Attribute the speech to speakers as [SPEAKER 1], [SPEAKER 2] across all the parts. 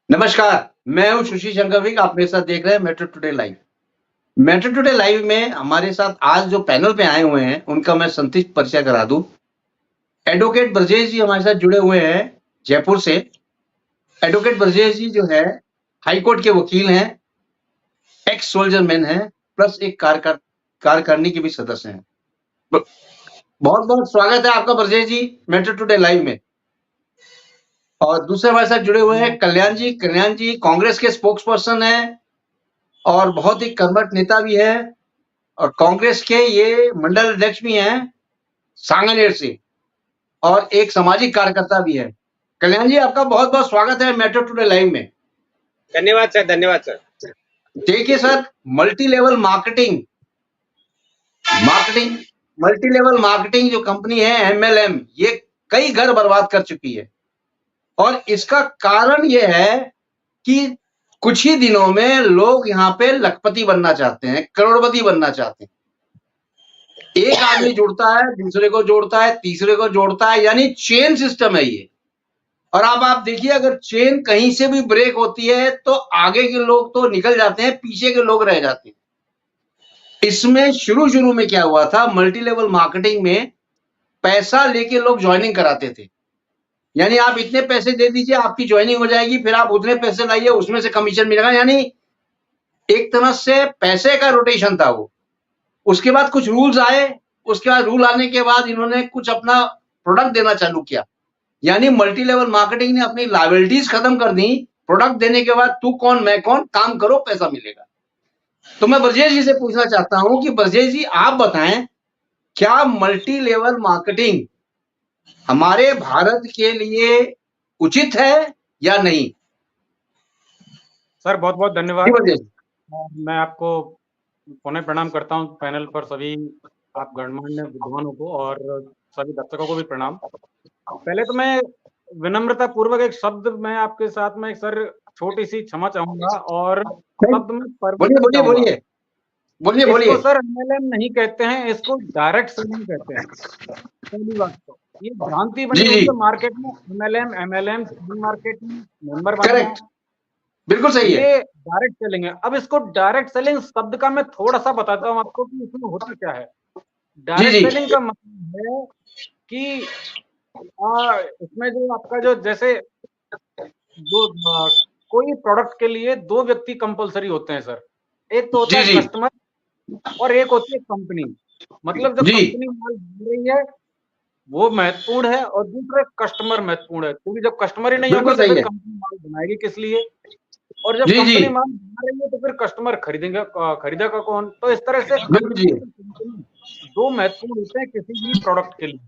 [SPEAKER 1] नमस्कार, मैं हूँ सुशील शंकर विक, आप मेरे साथ देख रहे हैं metro today live. Metro today live में हमारे साथ आज जो पैनल पे आए हुए हैं, उनका मैं संक्षिप्त परिचय करा दूँ। एडवोकेट ब्रजेश जी हमारे साथ जुड़े हुए हैं जयपुर से। एडवोकेट ब्रजेश जी जो है, हाई कोर्ट के वकील हैं, एक्स सोल्जर मैन हैं, प्लस एक कार्यकारिणी के भी सदस्य हैं। ब बहुत-बहुत स्वागत है आपका ब्रजेश जी, मेट्रो टुडे लाइव में। और दूसरे हमारे साथ जुड़े हुए हैं कल्याण जी कांग्रेस के स्पोक्स पर्सन हैं और बहुत ही कर्मठ नेता भी हैं। और कांग्रेस के ये मंडल अध्यक्ष भी हैं सांगानेर से और एक सामाजिक कार्यकर्ता भी है। कल्याण जी आपका बहुत-बहुत स्वागत है मेट्रो टुडे लाइव में।
[SPEAKER 2] धन्यवाद सर, धन्यवाद सर।
[SPEAKER 1] देखिए सर, मल्टी लेवल मार्केटिंग जो कंपनी है एमएलएम, ये कई घर बर्बाद कर चुकी है। और इसका कारण ये है कि कुछ ही दिनों में लोग यहाँ पे लखपति बनना चाहते हैं, करोड़पति बनना चाहते हैं। एक आदमी जुड़ता है, दूसरे को जोड़ता है, तीसरे को जोड़ता है, यानी चेन सिस्टम है ये। और अब आप देखिए अगर चेन कहीं से भी ब्रेक होती है तो आगे के लोग तो निकल जाते हैं, पीछे के लोग रह जाते हैं। इसमें शुरू में क्या हुआ था, मल्टी लेवल मार्केटिंग में पैसा लेके लोग ज्वाइनिंग कराते थे। यानी आप इतने पैसे दे दीजिए, आपकी ज्वाइनिंग हो जाएगी, फिर आप उतने पैसे लाइए, उसमें से कमीशन मिलेगा। यानी एक तरह से पैसे का रोटेशन था वो। उसके बाद कुछ रूल्स आए, उसके बाद रूल आने के बाद इन्होंने कुछ अपना प्रोडक्ट देना चालू किया। यानी मल्टी लेवल मार्केटिंग ने अपनी लायबिलिटीज खत्म कर दी। प्रोडक्ट देने के बाद तू कौन मैं कौन, काम करो पैसा मिलेगा। तो मैं ब्रजेश जी से पूछना चाहता हूं कि ब्रजेश जी आप बताएं, क्या मल्टी लेवल मार्केटिंग हमारे भारत के लिए उचित है या नहीं?
[SPEAKER 2] सर बहुत बहुत
[SPEAKER 1] जी
[SPEAKER 2] धन्यवाद।
[SPEAKER 1] ब्रजेश।
[SPEAKER 2] मैं आपको पुनः प्रणाम करता हूं। पैनल पर सभी आप गणमान्य विद्वानों को और सभी दर्शकों को भी प्रणाम। पहले तो मैं विनम्रता पूर्वक एक शब्द मैं आपके साथ में सर छोटी सी क्षमा चाहूंगा और शब्द में
[SPEAKER 1] बोलिए
[SPEAKER 2] परिवर्तन
[SPEAKER 1] बोलिए
[SPEAKER 2] चाहूंगा।
[SPEAKER 1] बोलिए बोलिए
[SPEAKER 2] इसको
[SPEAKER 1] बोलिए।
[SPEAKER 2] सर एमएलएम नहीं कहते हैं, इसको डायरेक्ट सेलिंग कहते हैं। पहली बात तो ये भ्रांति बनी
[SPEAKER 1] जी
[SPEAKER 2] हुई
[SPEAKER 1] जी,
[SPEAKER 2] है मार्केट में, एमएलएम मार्केटिंग मेंबर बनना,
[SPEAKER 1] करेक्ट, बिल्कुल सही है।
[SPEAKER 2] ये डायरेक्ट सेलिंग है। अब इसको डायरेक्ट सेलिंग शब्द का मैं थोड़ा सा बताता हूँ आपको कि इसमें होता क्या है।
[SPEAKER 1] जी
[SPEAKER 2] डायरेक्ट
[SPEAKER 1] जी
[SPEAKER 2] सेलिंग का मतलब है कि इसमें जो आपका जो जैसे जो कोई प्रोडक्ट के लिए दो व्यक्ति कंपलसरी होते हैं सर। एक तो होता
[SPEAKER 1] जी
[SPEAKER 2] है
[SPEAKER 1] जी
[SPEAKER 2] कस्टमर और एक होती है कंपनी। मतलब जो
[SPEAKER 1] जी
[SPEAKER 2] कंपनी माल बना रही है वो महत्वपूर्ण है और दूसरा कस्टमर महत्वपूर्ण है, क्योंकि जब कस्टमर ही नहीं होंगे
[SPEAKER 1] बिल्कुल
[SPEAKER 2] तो
[SPEAKER 1] सही
[SPEAKER 2] फिर
[SPEAKER 1] है।
[SPEAKER 2] कंपनी माल बनाएगी किस लिए। और जब
[SPEAKER 1] जी जी
[SPEAKER 2] कंपनी माल बना रही है तो फिर कस्टमर खरीदेंगे, खरीदेगा कौन। तो इस तरह से
[SPEAKER 1] बिल्कुल जी,
[SPEAKER 2] कस्टमर और कंपनी दो महत्वपूर्ण होते हैं किसी भी प्रोडक्ट के लिए।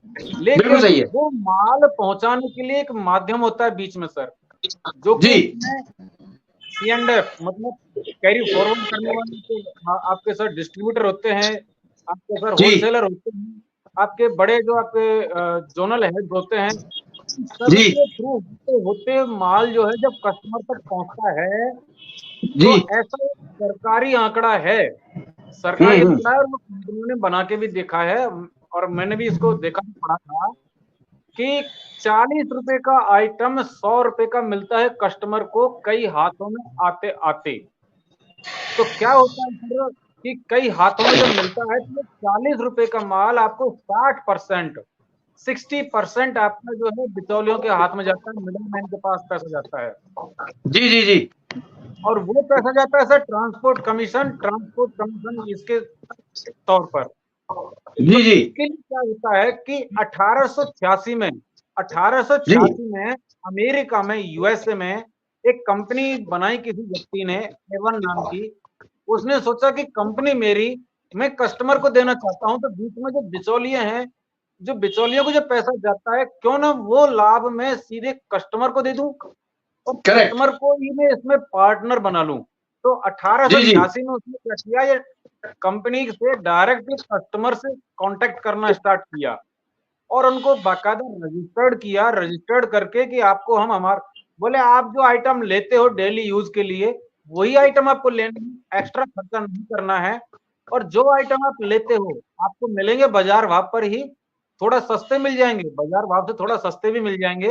[SPEAKER 1] बिल्कुल
[SPEAKER 2] लेकिन
[SPEAKER 1] सही है।
[SPEAKER 2] वो माल पहुंचाने के लिए एक माध्यम होता है बीच में सर, जो कि
[SPEAKER 1] जी
[SPEAKER 2] इसमें C&F मतलब कैरी फॉरवर्ड करने वाले जो आपके सर डिस्ट्रीब्यूटर होते हैं, आपके सर
[SPEAKER 1] जी
[SPEAKER 2] होलसेलर होते हैं, आपके बड़े जो आपके जोनल हेड होते हैं,
[SPEAKER 1] जी
[SPEAKER 2] सबके थ्रू होते होते माल जो है जब कस्टमर तक पहुंचता है
[SPEAKER 1] जी।
[SPEAKER 2] तो ऐसा एक सरकारी आंकड़ा है, सरकारी
[SPEAKER 1] हम्म।
[SPEAKER 2] आंकड़ा है और वो कंपनियों ने बना के भी देखा है और मैंने भी इसको देखा पढ़ा था कि 40 रुपए का आइटम 100 रुपए का मिलता है कस्टमर को कई हाथों में आते आते। तो क्या होता है सर कि कई हाथों में जब मिलता है तो 40 रुपए का माल आपको 60% आपका जो है बिचौलियों के हाथ में जाता है, मिडिल मैन के पास पैसा जाता है।
[SPEAKER 1] जी जी जी
[SPEAKER 2] और वो पैसा जाता है सर ट्रांसपोर्ट कमीशन इसके तौर पर। तो
[SPEAKER 1] जी जी
[SPEAKER 2] इसके लिए क्या होता है कि 1886 में
[SPEAKER 1] जी
[SPEAKER 2] 1886 में अमेरिका में यूएसए में एक कंपनी बनाई किसी व्यक्ति ने, एवन नाम की। उसने सोचा कि कंपनी मेरी, मैं कस्टमर को देना चाहता हूं तो बीच में जो बिचौलिए हैं, जो बिचौलियों को जो पैसा जाता है क्यों ना वो लाभ में सीधे कस्टमर को दे दूं और
[SPEAKER 1] करेक्ट।
[SPEAKER 2] कस्टमर को ही मैं इसमें पार्टनर बना लूं। तो
[SPEAKER 1] जी जी
[SPEAKER 2] 1886 में उसने क्या किया, ये कंपनी से डायरेक्टली कस्टमर से कांटेक्ट करना स्टार्ट किया और उनको बाकायदा रजिस्टर्ड किया, रजिस्टर्ड करके कि आपको हम हमार बोले आप जो आइटम लेते हो डेली यूज के लिए वही आइटम आपको लेना है, एक्स्ट्रा खर्चा नहीं करना है। और जो आइटम आप लेते हो आपको मिलेंगे बाजार भाव पर ही, थोड़ा सस्ते मिल जाएंगे, बाजार भाव से थोड़ा सस्ते भी मिल जाएंगे।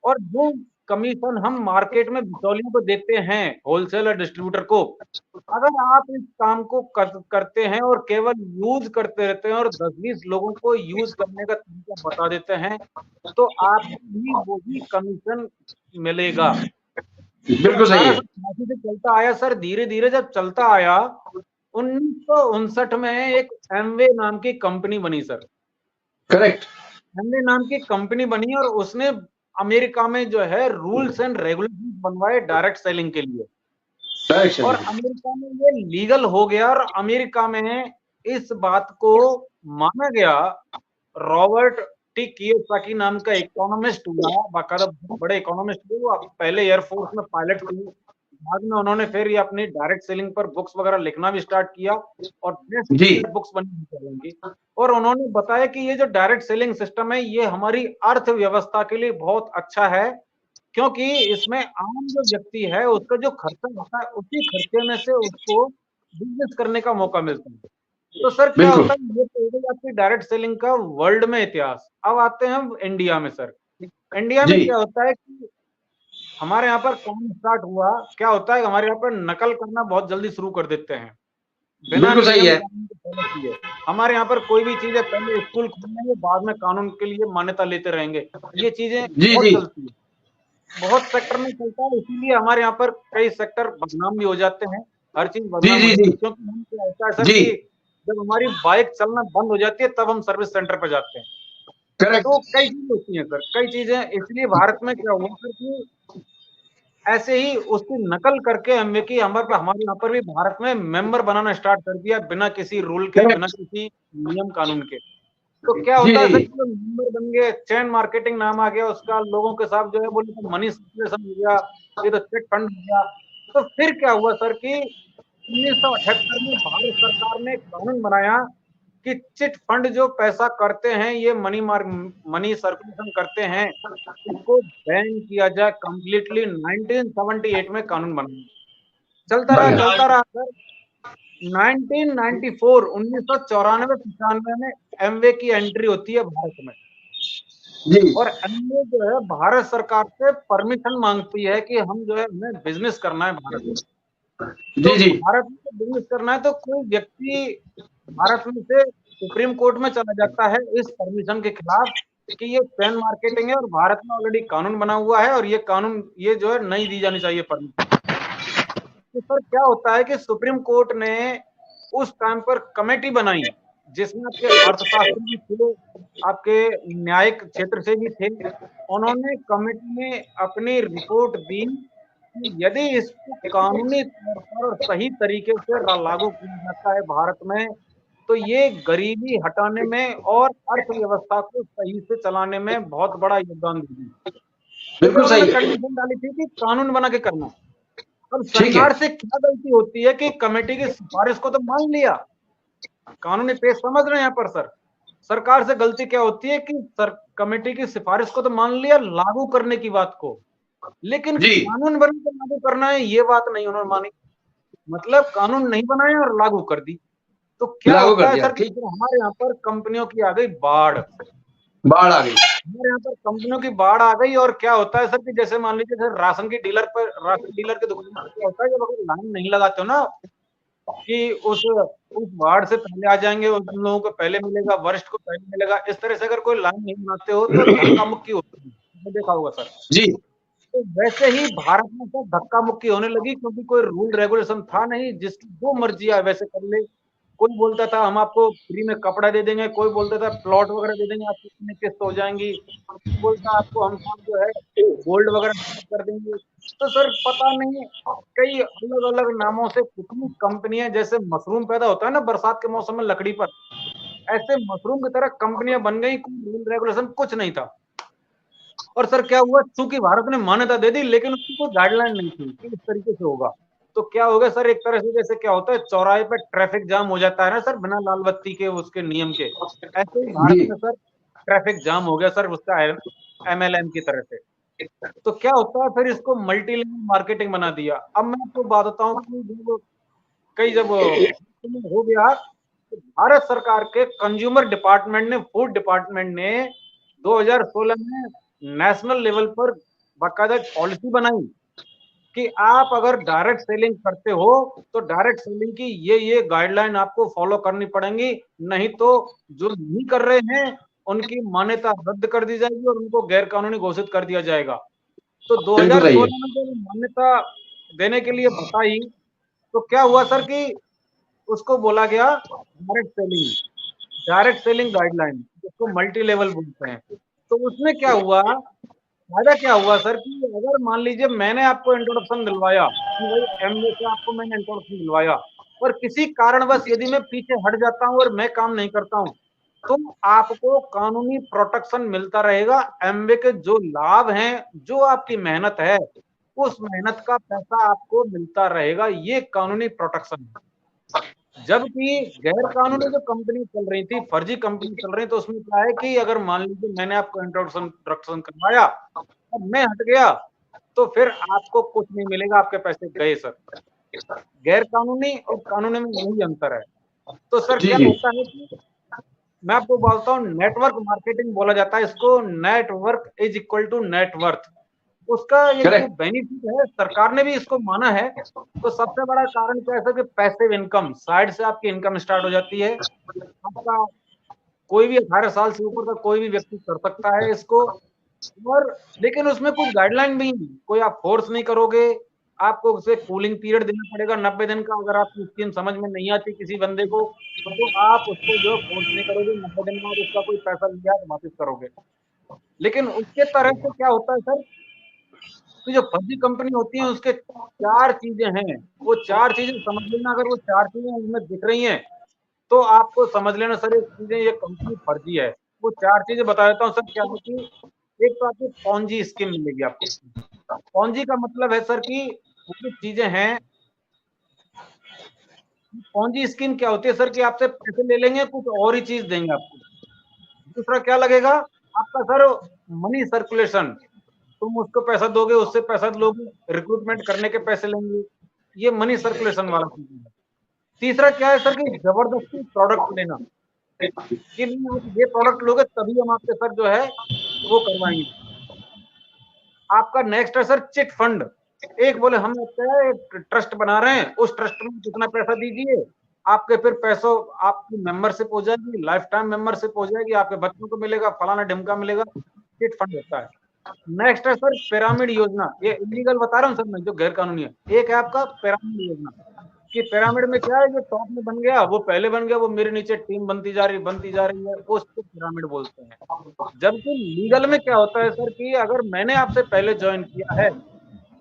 [SPEAKER 2] और जो कमीशन हम मार्केट में बिचौलियों को देते हैं, होलसेलर डिस्ट्रीब्यूटर को। अगर आप इस काम को करते हैं और केवल यूज करते रहते हैं और 10-20 लोगों को यूज करने का तरीका बता देते हैं, तो आपको भी वही कमीशन मिलेगा। तो
[SPEAKER 1] बिल्कुल सही है।
[SPEAKER 2] 1888 से चलता आया सर, धीरे-धीरे जब चलता आया, 1959 में एक एमवे नाम की कंपनी बनी सर।
[SPEAKER 1] करेक्ट।
[SPEAKER 2] एमवे नाम की कंपनी बनी और उसने अमेरिका में जो है रूल्स एंड रेगुलेशंस बनवाए डायरेक्ट सेलिंग के लिए।
[SPEAKER 1] करेक्ट
[SPEAKER 2] और
[SPEAKER 1] सर।
[SPEAKER 2] अमेरिका में ये लीगल हो गया और अमेरिका में इस बात को माना गया। रॉबर्ट टी कियोसाकी नाम का इकोनॉमिस्ट हुआ, बाकायदा बहुत बड़े इकोनॉमिस्ट थे वो, पहले एयरफोर्स में पायलट थे। बाद में उन्होंने फिर ये अपनी डायरेक्ट सेलिंग पर बुक्स वगैरह लिखना भी स्टार्ट किया और
[SPEAKER 1] जी।
[SPEAKER 2] बुक्स बनी सेलिंग की। और उन्होंने बताया कि ये जो डायरेक्ट सेलिंग सिस्टम है ये हमारी अर्थव्यवस्था के लिए बहुत अच्छा है, क्योंकि इसमें आम जो व्यक्ति है उसका जो खर्चा होता है उसी खर्चे में से उसको बिजनेस करने का मौका मिलता है। तो सर क्या
[SPEAKER 1] बिल्कुल।
[SPEAKER 2] होता है, ये तो हो गई आपकी डायरेक्ट सेलिंग का वर्ल्ड में इतिहास। अब आते हैं हम इंडिया में सर। इंडिया में
[SPEAKER 1] जी।
[SPEAKER 2] क्या होता है कि हमारे यहाँ पर काम स्टार्ट हुआ, क्या होता है हमारे यहाँ पर नकल करना बहुत जल्दी शुरू कर देते हैं, बिना
[SPEAKER 1] बिल्कुल सही
[SPEAKER 2] नियम
[SPEAKER 1] है।
[SPEAKER 2] कानून के फॉलो किए। हमारे यहाँ पर कोई भी चीज है, पहले स्कूल खोलेंगे, बाद में कानून के लिए मान्यता लेते रहेंगे। ये चीजें
[SPEAKER 1] जी
[SPEAKER 2] बहुत
[SPEAKER 1] जी।
[SPEAKER 2] चलती है, बहुत सेक्टर में चलता है, इसीलिए हमारे यहाँ पर कई सेक्टर बदनाम भी हो जाते हैं। हर चीज
[SPEAKER 1] जी
[SPEAKER 2] बदनाम हो
[SPEAKER 1] जी
[SPEAKER 2] जाती
[SPEAKER 1] जी।
[SPEAKER 2] है, क्योंकि हम क्या होता है सर
[SPEAKER 1] जी।
[SPEAKER 2] कि जब हमारी बाइक चलना बंद हो जाती है तब हम सर्विस सेंटर पर जाते हैं।
[SPEAKER 1] करेक्ट।
[SPEAKER 2] तो कई चीजें होती हैं सर, कई चीजें। इसलिए भारत में क्या हुआ सर कि ऐसे ही उसकी नकल करके हमने की हमारे यहाँ पर भी भारत में मेंबर बनाना स्टार्ट कर दिया, बिना किसी रूल के, बिना
[SPEAKER 1] करेक्ट।
[SPEAKER 2] किसी नियम कानून के। तो क्या
[SPEAKER 1] जी
[SPEAKER 2] होता है सर
[SPEAKER 1] जी।
[SPEAKER 2] कि मेंबर बन गए, चैन मार्केटिंग नाम आ गया उसका, लोगों के साथ जो है बोले तो मनी सर्कुलेशन हो गया, ये तो चिट फंड हो गया। तो फिर क्या हुआ सर कि 1978 में भारत सरकार ने एक कानून बनाया कि चिट फंड जो पैसा करते हैं, ये मनी सर्कुलेशन करते हैं, इसको बैन किया जाए कंप्लीटली। 1978 में कानून बना,
[SPEAKER 1] बढ़िया।
[SPEAKER 2] चलता रहा सर। 1994 1994-95 में एमवे की एंट्री होती है भारत में।
[SPEAKER 1] जी
[SPEAKER 2] और एमवे जो है भारत सरकार से परमिशन मांगती है कि हम जो है हमें बिजनेस करना है भारत में। तो
[SPEAKER 1] जी। जी
[SPEAKER 2] भारत में बिजनेस करना है तो कोई व्यक्ति भारत में से सुप्रीम कोर्ट में चला जाता है इस परमिशन के खिलाफ कि ये चैन मार्केटिंग है और भारत में ऑलरेडी कानून बना हुआ है और ये कानून ये जो है नहीं दी जानी चाहिए परमिशन। तो सर क्या होता है कि सुप्रीम कोर्ट ने उस टाइम पर कमेटी बनाई, जिसमें आपके अर्थशास्त्री भी थे, आपके न्यायिक क्षेत्र से भी थे। उन्होंने कमेटी में अपनी रिपोर्ट दी कि यदि इसको कानूनी तौर पर और सही तरीके से लागू किया जाता है भारत में, तो ये गरीबी हटाने में और अर्थव्यवस्था को सही से चलाने में बहुत बड़ा योगदान देगी। लेकिन
[SPEAKER 1] बिल्कुल
[SPEAKER 2] उन्होंने
[SPEAKER 1] सही है।
[SPEAKER 2] कंडीशन डाली थी कि कानून बना के करना। अब
[SPEAKER 1] ठीक है।
[SPEAKER 2] सरकार से क्या गलती होती है कि कमेटी की सिफारिश को तो मान लिया, कानूनी पेश समझ रहे हैं यहाँ पर सर। सरकार से गलती क्या होती है कि सर कमेटी की सिफारिश को तो मान लिया, लागू करने की बात को, लेकिन
[SPEAKER 1] जी।
[SPEAKER 2] कानून बनकर लागू करना है ये बात नहीं उन्होंने मानी। मतलब कानून नहीं बनाया और लागू कर दी। तो क्या
[SPEAKER 1] लागू
[SPEAKER 2] होता
[SPEAKER 1] कर
[SPEAKER 2] है
[SPEAKER 1] दिया।
[SPEAKER 2] सर कि
[SPEAKER 1] ठीक।
[SPEAKER 2] फिर हमारे यहाँ पर कंपनियों की आ गई बाढ़।
[SPEAKER 1] बाढ़ आ गई।
[SPEAKER 2] हमारे यहाँ पर कंपनियों की बाढ़ आ गई और क्या होता है सर कि जैसे मान लीजिए सर राशन डीलर की दुकान पर क्या होता है, जब अगर लाइन नहीं लगाते हो ना कि उस वार्ड से पहले आ जाएंगे, उन लोगों को पहले मिलेगा, वरिष्ठ को पहले मिलेगा, इस तरह से अगर कोई लाइन नहीं बनाते हो तो धक्का मुक्की होती है, आपने देखा होगा सर।
[SPEAKER 1] जी।
[SPEAKER 2] तो वैसे ही भारत में सब धक्का मुक्की होने लगी, क्योंकि कोई रूल रेगुलेशन था नहीं, जिसकी जो मर्जी आए वैसे कर ले। कोई बोलता था हम आपको फ्री में कपड़ा दे देंगे, कोई बोलता था प्लॉट वगैरह दे देंगे, आपकी इतनी किस्त हो जाएंगी, कोई बोलता आपको हम सब जो है गोल्ड वगैरह कर देंगे। तो सर पता नहीं कई अलग अलग नामों से कितनी कंपनियां, जैसे मशरूम पैदा होता है ना बरसात के मौसम में लकड़ी पर, ऐसे मशरूम की तरह कंपनियां बन गई, कोई रूल रेगुलेशन कुछ नहीं था। और सर क्या हुआ, चूंकि भारत ने मान्यता दे दी लेकिन उसकी कोई गाइडलाइन नहीं थी कि इस तरीके से होगा। तो क्या होगा सर, एक तरह से जैसे क्या होता है चौराहे पे ट्रैफिक जाम हो जाता है ना सर, बिना लाल बत्ती के उसके नियम के, ऐसे ही भारत
[SPEAKER 1] जी।
[SPEAKER 2] में सर ट्रैफिक जाम हो गया सर उसका एमएलएम की तरह से। तो क्या होता है फिर इसको मल्टी लेवल मार्केटिंग बना दिया। अब मैं आपको बात बताऊं कि जब हो गया तो भारत सरकार के कंज्यूमर डिपार्टमेंट ने, फूड डिपार्टमेंट ने 2016 में नेशनल लेवल पर बाकायदा पॉलिसी बनाई कि आप अगर डायरेक्ट सेलिंग करते हो तो डायरेक्ट सेलिंग की ये गाइडलाइन आपको फॉलो करनी पड़ेंगी, नहीं तो जो नहीं कर रहे हैं उनकी मान्यता रद्द कर दी जाएगी और उनको गैर कानूनी घोषित कर दिया जाएगा। तो
[SPEAKER 1] बिल्कुल सही है।
[SPEAKER 2] 2016 में जब मान्यता देने के लिए बताई तो क्या हुआ सर कि उसको बोला गया डायरेक्ट सेलिंग गाइडलाइन, जिसको मल्टी लेवल बोलते हैं। तो उसमें क्या हुआ, फायदा क्या हुआ सर कि अगर मान लीजिए मैंने आपको इंट्रोडक्शन दिलवाया कि भाई एमवे से आपको मैंने इंट्रोडक्शन दिलवाया और किसी कारणवश यदि मैं पीछे हट जाता हूं और मैं काम नहीं करता हूं तो आपको कानूनी प्रोटेक्शन मिलता रहेगा। एमवे के जो लाभ हैं, जो आपकी मेहनत है, उस मेहनत का पैसा आपको मिलता रहेगा। ये कानूनी प्रोटेक्शन है। जबकि गैर कानूनी जो कंपनी चल रही थी, फर्जी कंपनी चल रही, तो उसमें क्या है कि अगर मान लीजिए मैंने आपको इंट्रोडक्शन करवाया और मैं हट गया तो फिर आपको कुछ नहीं मिलेगा, आपके पैसे गए सर। गैर कानूनी और कानूनी में यही अंतर है। तो सर
[SPEAKER 1] जी
[SPEAKER 2] क्या
[SPEAKER 1] जी
[SPEAKER 2] होता है कि मैं आपको बोलता हूँ, नेटवर्क मार्केटिंग बोला जाता है इसको, network is equal to net worth. उसका ये जो
[SPEAKER 1] करेक्ट।
[SPEAKER 2] बेनिफिट है, सरकार ने भी इसको माना है। तो सबसे बड़ा कारण क्या है सर कि पैसिव इनकम, साइड से आपकी इनकम स्टार्ट हो जाती है। आपका कोई भी 18 साल से ऊपर का कोई भी व्यक्ति कर सकता है इसको। और लेकिन उसमें कुछ गाइडलाइन भी है, कोई आप फोर्स नहीं करोगे, आपको उसे कूलिंग पीरियड देना पड़ेगा 90 दिन का। अगर आपकी स्कीम समझ में नहीं आती किसी बंदे को तो आप उसको जो फोर्स नहीं करोगे, 90 दिन बाद उसका कोई पैसा लिया तो वापस करोगे। लेकिन उसके तरह से क्या होता है सर कि जो फर्जी कंपनी होती है उसके 4 चीजें हैं, वो 4 चीजें समझ लेना। अगर वो 4 चीजें उसमें दिख रही हैं तो आपको समझ लेना सर ये चीजें, ये कंपनी फर्जी है। वो 4 चीजें बता देता हूँ सर। क्या है कि एक तो आपको पॉन्जी स्कीम मिलेगी आपको। पॉन्जी का मतलब है सर कि वो जो चीजें हैं, पॉन्जी स्कीम क्या होती है सर कि आपसे पैसे ले लेंगे, कुछ और ही चीज देंगे आपको। दूसरा क्या लगेगा आपका सर, मनी सर्कुलेशन। तुम उसको पैसा दोगे, उससे पैसा लोगे, रिक्रूटमेंट करने के पैसे लेंगे, ये मनी सर्कुलेशन वाला चीज है। तीसरा क्या है सर कि जबरदस्ती प्रोडक्ट लेना, कि नहीं आप ये प्रोडक्ट लोगे तभी हम आपके सर जो है वो करवाएंगे। आपका नेक्स्ट है सर चिट फंड। एक बोले हम एक ट्रस्ट बना रहे हैं, उस ट्रस्ट में कितना पैसा दीजिए, आपके फिर पैसों आपकी मेंबरशिप हो जाएगी, लाइफ टाइम मेंबरशिप हो जाएगी, आपके बच्चों को मिलेगा, फलाना ढिमका मिलेगा। चिट फंड होता है। नेक्स्ट है सर पिरामिड योजना। ये इलीगल बता रहा हूँ सर मैं, जो गैर कानूनी है। एक है आपका पिरामिड योजना, कि पिरामिड में क्या है, जो टॉप में बन गया वो पहले बन गया, वो मेरे नीचे टीम बनती जा रही है, वो उसको पिरामिड बोलते हैं। जबकि लीगल में क्या होता है सर कि अगर मैंने आपसे पहले ज्वाइन किया है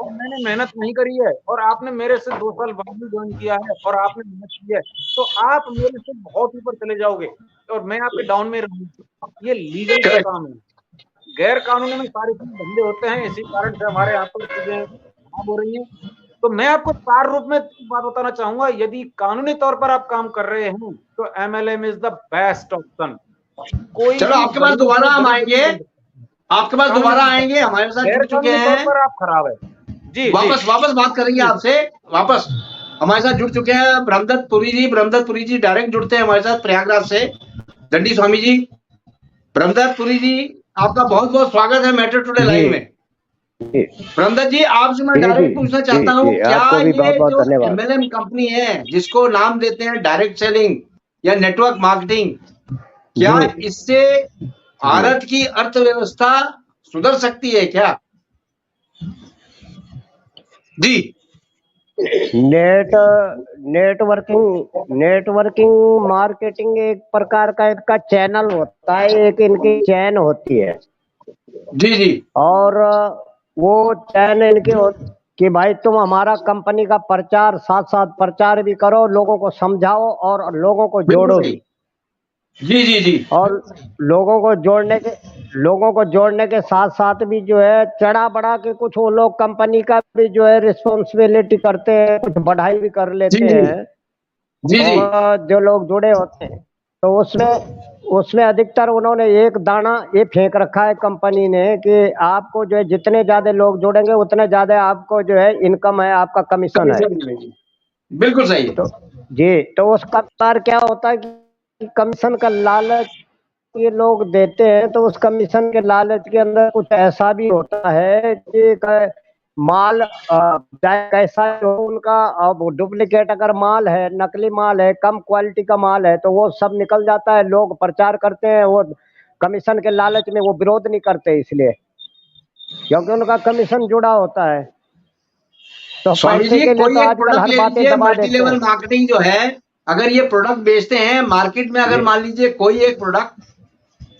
[SPEAKER 2] और मैंने मेहनत नहीं करी है और आपने मेरे से 2 साल बाद में ज्वाइन किया है और आपने मेहनत की है, तो आप मेरे से बहुत ऊपर चले जाओगे और मैं आपके डाउन में रहूंगा। ये लीगल का
[SPEAKER 1] करेक्ट।
[SPEAKER 2] काम है। गैर कानूनी में सारी चीज धंधे होते हैं, इसी कारण से हमारे यहाँ पर चीजें खराब हो रही हैं। तो मैं आपको सार रूप में बात बताना चाहूंगा, यदि कानूनी तौर पर आप काम कर रहे हैं तो MLM is the best option. कोई
[SPEAKER 1] चलो
[SPEAKER 2] भी
[SPEAKER 1] आपके पास
[SPEAKER 2] गरीब
[SPEAKER 1] दोबारा
[SPEAKER 2] से
[SPEAKER 1] हम
[SPEAKER 2] गरीब
[SPEAKER 1] आएंगे,
[SPEAKER 2] व्यक्ति बन सकता है
[SPEAKER 1] आपके पास
[SPEAKER 2] कानूनी
[SPEAKER 1] दोबारा
[SPEAKER 2] तौर
[SPEAKER 1] आएंगे,
[SPEAKER 2] पर।
[SPEAKER 1] हमारे साथ
[SPEAKER 2] गैर
[SPEAKER 1] जुड़ चुके
[SPEAKER 2] कानूनी तौर
[SPEAKER 1] हैं।
[SPEAKER 2] पर आप खराब है। जी जी
[SPEAKER 1] वापस वापस बात करेंगे
[SPEAKER 2] जी
[SPEAKER 1] आपसे। वापस हमारे साथ जुड़ चुके हैं ब्रह्मदत्त पुरी जी। ब्रह्मदत्त पुरी जी डायरेक्ट जुड़ते हैं हमारे साथ प्रयागराज से। दंडी स्वामी जी, ब्रह्मदत्त पुरी जी, आपका बहुत बहुत स्वागत है मैटर टुडे
[SPEAKER 3] जी
[SPEAKER 1] लाइव में।
[SPEAKER 3] जी
[SPEAKER 1] ब्रह्मदत्त जी, आपसे मैं
[SPEAKER 3] जी
[SPEAKER 1] डायरेक्ट पूछना
[SPEAKER 3] जी
[SPEAKER 1] चाहता हूँ,
[SPEAKER 3] जी
[SPEAKER 1] क्या
[SPEAKER 3] आपको भी बहुत
[SPEAKER 1] ये
[SPEAKER 3] बहुत
[SPEAKER 1] जो
[SPEAKER 3] धन्यवाद।
[SPEAKER 1] एमएलएम कंपनी है जिसको नाम देते हैं डायरेक्ट सेलिंग या नेटवर्क मार्केटिंग, क्या
[SPEAKER 3] जी
[SPEAKER 1] इससे
[SPEAKER 3] जी
[SPEAKER 1] भारत की अर्थव्यवस्था सुधर सकती है क्या? जी
[SPEAKER 3] नेट नेटवर्किंग मार्केटिंग एक प्रकार का इनका चैनल होता है, एक इनकी चैन होती है।
[SPEAKER 1] जी जी
[SPEAKER 3] और वो चैन इनकी कि भाई तुम हमारा कंपनी का प्रचार, साथ साथ प्रचार भी करो, लोगों को समझाओ और लोगों को
[SPEAKER 1] बिल्कुल
[SPEAKER 3] जोड़ो
[SPEAKER 1] सही।
[SPEAKER 3] भी।
[SPEAKER 1] जी जी जी
[SPEAKER 3] और लोगों को जोड़ने के साथ साथ भी जो है चढ़ा बढ़ा के कुछ वो लोग कंपनी का भी जो है रिस्पॉन्सिबिलिटी करते हैं, कुछ बढ़ाई भी कर
[SPEAKER 1] जी
[SPEAKER 3] लेते
[SPEAKER 1] जी
[SPEAKER 3] हैं।
[SPEAKER 1] जी जी
[SPEAKER 3] और जो लोग जुड़े होते हैं तो उसमें उसमें अधिकतर उन्होंने एक दाना ये फेंक रखा है कंपनी ने कि आपको जो है जितने ज्यादा लोग जुड़ेंगे उतने ज्यादा आपको जो है इनकम है, आपका कमीशन है।
[SPEAKER 1] कमीशन मिलेगी। बिल्कुल सही है।
[SPEAKER 3] तो जी, तो उस प्रकार क्या होता है कि कमीशन का लालच ये लोग देते हैं तो उस कमीशन के लालच के अंदर कुछ ऐसा भी होता है कि माल चाहे कैसा हो उनका, अब डुप्लीकेट अगर माल है, नकली माल है, कम क्वालिटी का माल है तो वो सब निकल जाता है। लोग प्रचार करते हैं, वो कमीशन के लालच में वो विरोध नहीं करते, इसलिए क्योंकि उनका कमीशन जुड़ा होता है। तो
[SPEAKER 1] स्वामी
[SPEAKER 3] पैसे
[SPEAKER 1] जी
[SPEAKER 3] के लिए
[SPEAKER 1] कोई
[SPEAKER 3] तो
[SPEAKER 1] एक
[SPEAKER 3] आजकल
[SPEAKER 1] प्रोडक्ट
[SPEAKER 3] हर
[SPEAKER 1] ले
[SPEAKER 3] बातें
[SPEAKER 1] लीजिए,
[SPEAKER 3] दबा
[SPEAKER 1] मल्टी
[SPEAKER 3] देते
[SPEAKER 1] लेवल
[SPEAKER 3] हैं।
[SPEAKER 1] मार्केटिंग जो है, अगर ये प्रोडक्ट बेचते हैं मार्केट में, अगर
[SPEAKER 3] जी
[SPEAKER 1] मान लीजिए कोई एक प्रोडक्ट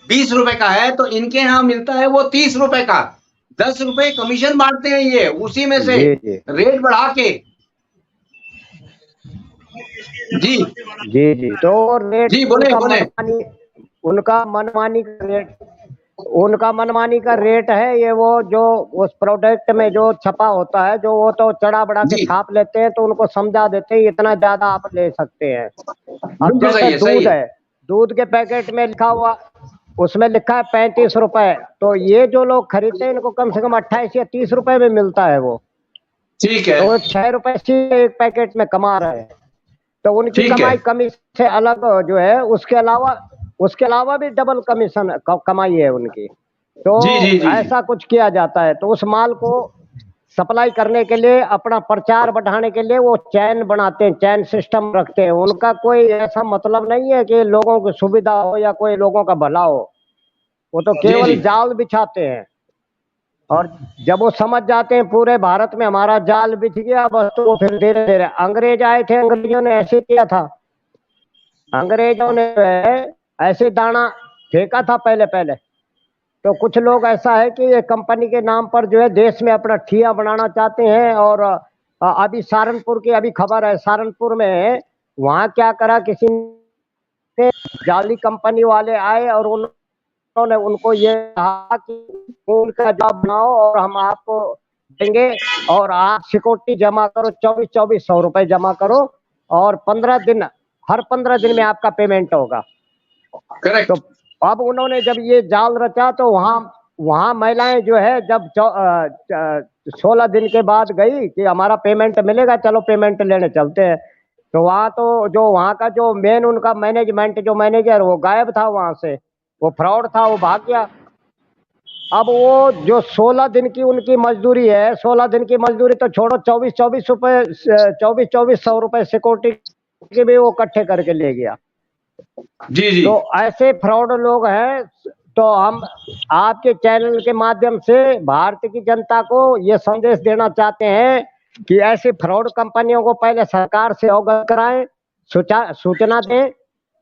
[SPEAKER 1] 20 रुपए का है तो इनके यहाँ मिलता है वो 30 रुपए का, 10 रुपए कमीशन बांटते हैं ये उसी में से
[SPEAKER 3] जी जी
[SPEAKER 1] रेट बढ़ा के। जी
[SPEAKER 3] जी जी तो रेट
[SPEAKER 1] जी बोले
[SPEAKER 3] उनका
[SPEAKER 1] बोले।
[SPEAKER 3] मनमानी, उनका मनमानी का रेट, उनका मनमानी का रेट है ये। वो जो उस प्रोडक्ट में जो छपा होता है, जो वो तो चढ़ा बढ़ा के
[SPEAKER 1] जी
[SPEAKER 3] छाप लेते हैं, तो उनको समझा देते हैं इतना ज्यादा आप ले सकते हैं। अब
[SPEAKER 1] बिल्कुल
[SPEAKER 3] जैसे
[SPEAKER 1] सही है, सही
[SPEAKER 3] दूध
[SPEAKER 1] है।
[SPEAKER 3] है, दूध के पैकेट में लिखा हुआ, उसमें लिखा है 35 रुपए, तो ये जो लोग खरीदते हैं इनको कम से कम 28 या 30 रुपए में मिलता है वो,
[SPEAKER 1] ठीक है,
[SPEAKER 3] तो वो 6 रुपए एक पैकेट में कमा रहे हैं। तो उनकी
[SPEAKER 1] ठीक है।
[SPEAKER 3] कमाई कमीशन से अलग जो है, उसके अलावा भी डबल कमीशन कमाई है उनकी। तो
[SPEAKER 1] जी जी जी जी
[SPEAKER 3] ऐसा कुछ किया जाता है, तो उस माल को सप्लाई करने के लिए, अपना प्रचार बढ़ाने के लिए वो चैन बनाते हैं, चैन सिस्टम रखते हैं। उनका कोई ऐसा मतलब नहीं है कि लोगों की सुविधा हो या कोई लोगों का भला हो, वो तो
[SPEAKER 1] जी
[SPEAKER 3] केवल
[SPEAKER 1] जी
[SPEAKER 3] जाल बिछाते हैं। और जब वो समझ जाते हैं पूरे भारत में हमारा जाल बिछ गया बस, तो वो फिर धीरे धीरे, अंग्रेज आए थे, अंग्रेजों ने ऐसे किया था। अंग्रेजों ने जो है ऐसे दाना फेंका था पहले पहले। तो कुछ लोग ऐसा है कि ये कंपनी के नाम पर जो है देश में अपना ठिया बनाना चाहते हैं। और अभी सहारनपुर की अभी खबर है, सहारनपुर में वहां क्या करा, किसी ने जाली कंपनी वाले आए और उन्होंने उनको ये कहा कि उनका जॉब बनाओ और हम आपको देंगे, और आप सिक्योरिटी जमा करो, 2400 रुपए जमा करो, और 15 दिन, हर 15 दिन में आपका पेमेंट होगा। तो
[SPEAKER 1] करेक्ट।
[SPEAKER 3] अब उन्होंने जब ये जाल रचा तो वहां वहां महिलाएं जो है जब 16 दिन के बाद गई कि हमारा पेमेंट मिलेगा, चलो पेमेंट लेने चलते हैं, तो वहां तो जो वहां का जो मेन उनका मैनेजमेंट, जो मैनेजर, वो गायब था वहां से, वो फ्रॉड था, वो भाग गया। अब वो जो 16 दिन की उनकी मजदूरी है, 16 दिन की मजदूरी तो छोड़ो, 2400 रुपए सिक्योरिटी के भी वो इकट्ठे करके ले गया।
[SPEAKER 1] जी जी
[SPEAKER 3] तो ऐसे फ्रॉड लोग हैं। तो हम आपके चैनल के माध्यम से भारत की जनता को ये संदेश देना चाहते हैं कि ऐसी फ्रॉड कंपनियों को पहले सरकार से अवगत कराएं, सूचना दें,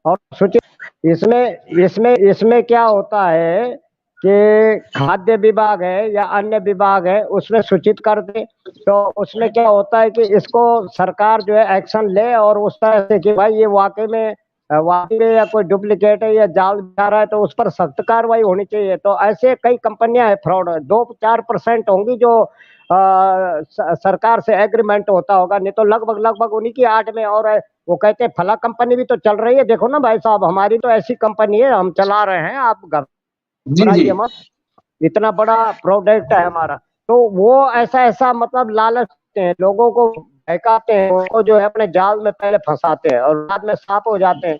[SPEAKER 3] और सूचित इसमें इसमें इसमें क्या होता है कि खाद्य विभाग है या अन्य विभाग है, उसमें सूचित कर दे। तो उसमें क्या होता है कि इसको सरकार जो है एक्शन ले, और उस तरह से कि भाई ये वाकई में या कोई डुप्लीकेट है या जाल बिछा रहा है, तो उस पर सख्त कार्रवाई होनी चाहिए। तो ऐसे कई कंपनियां हैं फ्रॉड, 2-4% होंगी जो सरकार से एग्रीमेंट होता होगा, नहीं तो लगभग लगभग उन्हीं की आड़ में। और वो कहते हैं फला कंपनी भी तो चल रही है, देखो ना भाई साहब, हमारी तो ऐसी कंपनी है, हम चला रहे हैं, आप
[SPEAKER 1] जी जी
[SPEAKER 3] घबराइए मत, इतना बड़ा प्रोडक्ट है हमारा। तो वो ऐसा ऐसा मतलब लालच देते हैं, लोगों को बहकाते हैं, उनको जो है अपने जाल में पहले फंसाते हैं और बाद में साफ हो जाते हैं।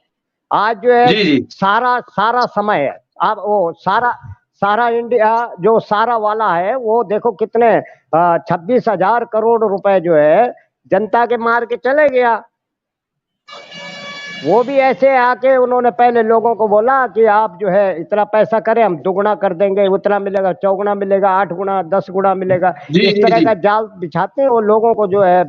[SPEAKER 3] आज जो है
[SPEAKER 1] जी जी
[SPEAKER 3] सारा सारा समय है, आप वो सारा सारा इंडिया जो सारा वाला है, वो देखो कितने 26,000 करोड़ रुपए जो है जनता के मार के चले गया। वो भी ऐसे आके उन्होंने पहले लोगों को बोला कि आप जो है इतना पैसा करें, हम दुगना कर देंगे, उतना मिलेगा, चौगुना मिलेगा, 8 गुना 10 गुना मिलेगा।
[SPEAKER 1] जी
[SPEAKER 3] इस
[SPEAKER 1] जी
[SPEAKER 3] तरह
[SPEAKER 1] जी
[SPEAKER 3] का जाल बिछाते हैं वो, लोगों को जो है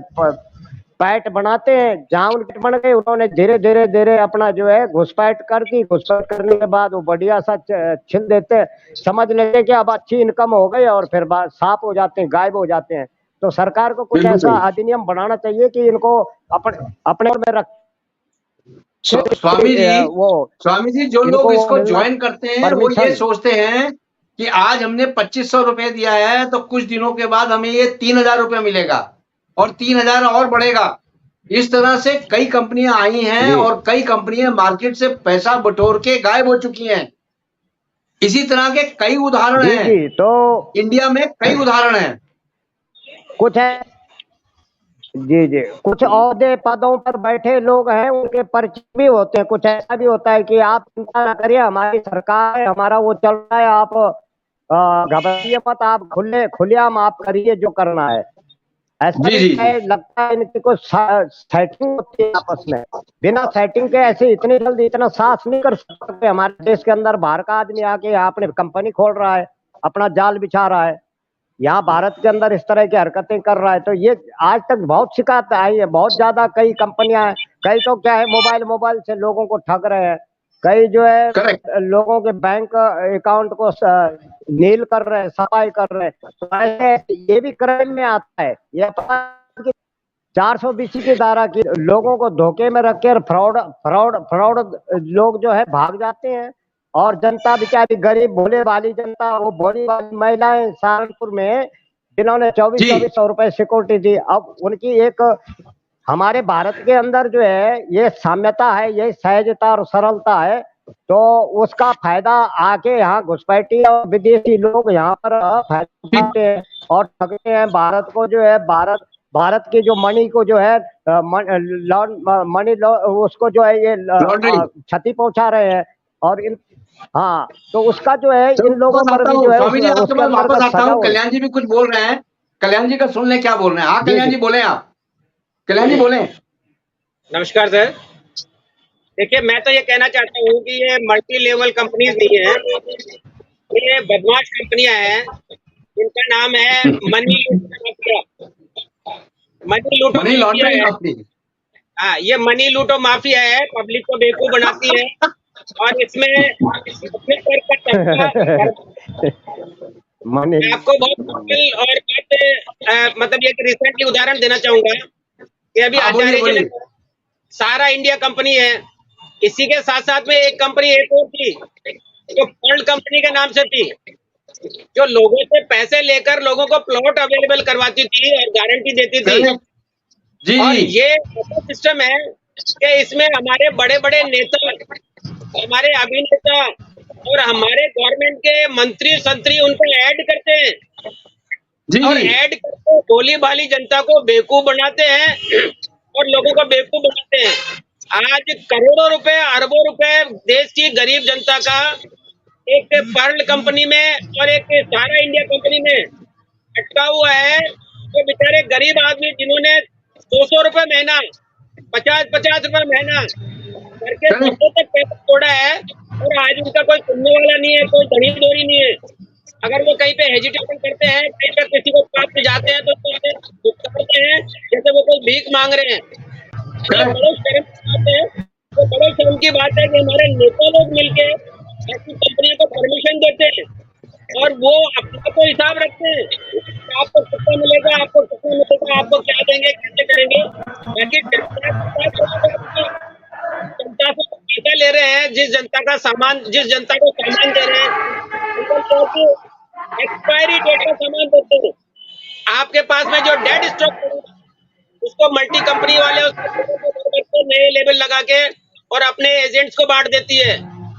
[SPEAKER 3] पैट बनाते हैं। जहां उनके बन गए, उन्होंने धीरे धीरे धीरे अपना जो है घुसपैठ कर दी। घुसपैठ करने के बाद वो बढ़िया सा छिल देते, समझ लेते कि अब अच्छी इनकम हो गई, और फिर साफ हो जाते हैं, गायब हो जाते हैं। तो सरकार को कुछ
[SPEAKER 1] बिल्कुल
[SPEAKER 3] ऐसा
[SPEAKER 1] सही।
[SPEAKER 3] अधिनियम बनाना चाहिए कि इनको अपने में रख
[SPEAKER 1] स्वामी जी,
[SPEAKER 3] वो
[SPEAKER 1] स्वामी जी जो
[SPEAKER 3] इनको
[SPEAKER 1] लोग
[SPEAKER 3] वो
[SPEAKER 1] इसको
[SPEAKER 3] मिलना
[SPEAKER 1] ज्वाइन करते हैं वो ये
[SPEAKER 3] परमिशन।
[SPEAKER 1] सोचते हैं कि आज हमने 2500 रुपए दिया है तो कुछ दिनों के बाद हमें ये 3000 रुपए मिलेगा और 3000 और बढ़ेगा। इस तरह से कई कंपनियां आई हैं
[SPEAKER 3] जी
[SPEAKER 1] और कई कंपनियां मार्केट से पैसा बटोर के गायब हो चुकी हैं। इसी तरह के कई उदाहरण
[SPEAKER 3] जी
[SPEAKER 1] हैं,
[SPEAKER 3] तो
[SPEAKER 1] इंडिया में कई उदाहरण हैं।
[SPEAKER 3] कुछ है, जी जी, कुछ ओहदे पदों पर बैठे लोग हैं, उनके परिचय भी होते हैं। कुछ ऐसा भी होता है कि आप चिंता ना करिए, हमारी सरकार है, हमारा वो चल रहा है, आप घबराइए मत, आप खुलेआम आप करिए जो करना है। ऐसा
[SPEAKER 1] जी
[SPEAKER 3] भी
[SPEAKER 1] जी जी
[SPEAKER 3] है, लगता है इनकी कोई सेटिंग होती है आपस में। बिना सेटिंग के ऐसे इतनी जल्दी इतना साफ नहीं कर सकते। हमारे देश के अंदर बाहर का आदमी आके यहाँ अपनी कंपनी खोल रहा है, अपना जाल बिछा रहा है, यहाँ भारत के अंदर इस तरह की हरकतें कर रहा है। तो ये आज तक बहुत शिकायत आई है, बहुत ज्यादा। कई कंपनियां हैं, कई तो क्या है, मोबाइल मोबाइल से लोगों को ठग रहे हैं, कई जो है
[SPEAKER 1] करेक्ट
[SPEAKER 3] लोगों के बैंक अकाउंट को नील कर रहे हैं, सफाई कर रहे हैं। तो ऐसे ये भी क्राइम में आता है। ये अपराध की 420 की धारा की लोगों को धोखे में रख कर फ्रॉड फ्रॉड फ्रॉड लोग जो है भाग जाते हैं, और जनता बेचारी गरीब भोले वाली जनता, वो भोली वाली महिलाएं सहारनपुर में जिन्होंने 24-24
[SPEAKER 1] जी
[SPEAKER 3] सौ रुपए सिक्योरिटी दी, अब उनकी एक हमारे भारत के अंदर जो है ये साम्यता है, ये सहजता और सरलता है। तो उसका फायदा आके यहाँ घुसपैठी और विदेशी लोग यहाँ पर फायदा
[SPEAKER 1] जी
[SPEAKER 3] उठाते हैं और ठगते हैं भारत को। जो है भारत की जो मनी को जो है मनी उसको जो है ये
[SPEAKER 1] लॉन्ड्री।
[SPEAKER 3] क्षति पहुंचा रहे हैं। और इन हाँ, तो उसका जो है
[SPEAKER 1] चलो
[SPEAKER 3] इन लोगों
[SPEAKER 1] वापस
[SPEAKER 3] पर
[SPEAKER 1] आता
[SPEAKER 3] भी
[SPEAKER 1] हूँ
[SPEAKER 3] जो है
[SPEAKER 1] स्वामी जी, आपके
[SPEAKER 3] उसके
[SPEAKER 1] पास वापस
[SPEAKER 3] अंतर्गत
[SPEAKER 1] आता
[SPEAKER 3] सजा
[SPEAKER 1] हूँ।
[SPEAKER 3] होनी।
[SPEAKER 1] कल्याण जी भी कुछ बोल रहे हैं, कल्याण जी का सुन ले क्या बोल रहे हैं। हाँ
[SPEAKER 3] जी
[SPEAKER 1] कल्याण
[SPEAKER 3] जी
[SPEAKER 1] जी बोले आप, कल्याण जी बोले।
[SPEAKER 4] नमस्कार सर। देखिए, मैं तो ये कहना चाहता हूँ कि ये मल्टी लेवल कंपनीज नहीं है, ये बदमाश कंपनियां हैं। इनका नाम है मनी माफिया। मनी लूटो
[SPEAKER 1] मनी
[SPEAKER 4] माफिया
[SPEAKER 1] लॉन्ड्रिंग
[SPEAKER 4] है।
[SPEAKER 1] आपकी।
[SPEAKER 4] हाँ, ये मनी लूटो माफिया है, पब्लिक को बेवकूफ बनाती है और इसमें अपने पर का तबका
[SPEAKER 3] मनी
[SPEAKER 4] मैं आपको बहुत सिंपल और बहुत मतलब ये रिसेंटली उदाहरण देना चाहूंगा कि अभी
[SPEAKER 1] हाँ बोलिए
[SPEAKER 4] आचार्य जी ने
[SPEAKER 1] बोलिए।
[SPEAKER 4] सारा इंडिया कंपनी है। इसी के साथ साथ में एक कंपनी एक और थी जो फंड कंपनी के नाम से थी, जो लोगों से पैसे लेकर लोगों को प्लॉट अवेलेबल करवाती थी और गारंटी देती थी।
[SPEAKER 1] करेक्ट जी
[SPEAKER 4] और
[SPEAKER 1] जी
[SPEAKER 4] ये ऐसा सिस्टम है कि इसमें हमारे बड़े बड़े नेता, हमारे अभिनेता और हमारे गवर्नमेंट के मंत्री संतरी उनको ऐड करते हैं
[SPEAKER 1] जी
[SPEAKER 4] और
[SPEAKER 1] जी
[SPEAKER 4] ऐड करके भोली भाली जनता को बेवकूफ बनाते हैं और लोगों को बेवकूफ बनाते हैं। आज करोड़ों रुपए अरबों रुपए देश की गरीब जनता का एक पर्ल कंपनी में और एक सारा इंडिया कंपनी में अटका हुआ है। तो बेचारे गरीब आदमी जिन्होंने 200 रुपए महीना, 50-50 रुपए महीना करके
[SPEAKER 1] करेक्ट
[SPEAKER 4] वर्षों तक पैसा छोड़ा है और आज उनका कोई सुनने वाला नहीं है, कोई धनी दोरी नहीं है। अगर वो कहीं पे हेजिटेशन करते हैं, कहीं पे किसी को पास में जाते हैं तो उसे दुत्कारते हैं जैसे वो कोई भीख मांग रहे हैं। ये
[SPEAKER 1] करेक्ट
[SPEAKER 4] बड़े शर्म की बात है। तो बड़े शर्म की बात है कि हमारे नेता लोग मिलके ऐसी कंपनियों को परमिशन देते हैं और वो अपना तो हिसाब रखते हैं कि आपको कितना मिलेगा, आपको कितना मिलेगा, आपको क्या देंगे, कैसे करेंगे। बाकी जनता के साथ जनता से पैसा ले रहे हैं, जिस जनता का सामान, जिस जनता को सामान दे रहे हैं, एक्सपायरी डेट का सामान देते हैं। आपके पास में जो डेड स्टॉक उसको मल्टी कंपनी वाले उसको नए लेबल लगा के और अपने एजेंट्स को बांट देती है,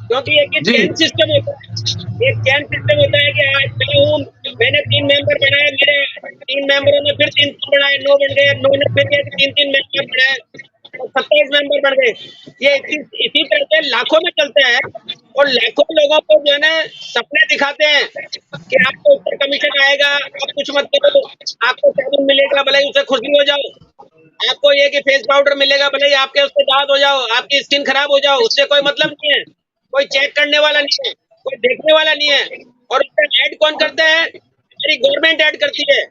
[SPEAKER 4] क्योंकि एक
[SPEAKER 1] जी
[SPEAKER 4] चैन सिस्टम होता है। एक चैन सिस्टम होता है कि आज मैं हूँ, मैंने 3 मेंबर बनाए, मेरे 3 मेंबरों ने फिर 3 बढ़ाए, 9 बन गए, 9 ने फिर 3 मेंबर बढ़ाए और 27 मेंबर बढ़ गए। ये इसी तरह से लाखों में चलता है और लाखों लोगों को जो है ना सपने दिखाते हैं कि आपको ऊपर कमीशन आएगा, आप कुछ मत करो, आपको साबुन मिलेगा भले ही उससे खुशी हो जाओ, आपको ये कि फेस पाउडर मिलेगा भले ही आपके उससे दाद हो जाओ, आपकी स्किन खराब हो जाओ, उससे कोई मतलब नहीं है। कोई चेक करने वाला नहीं है, कोई देखने वाला नहीं है। और उसका ऐड कौन करता है? हमारी गवर्नमेंट ऐड करती है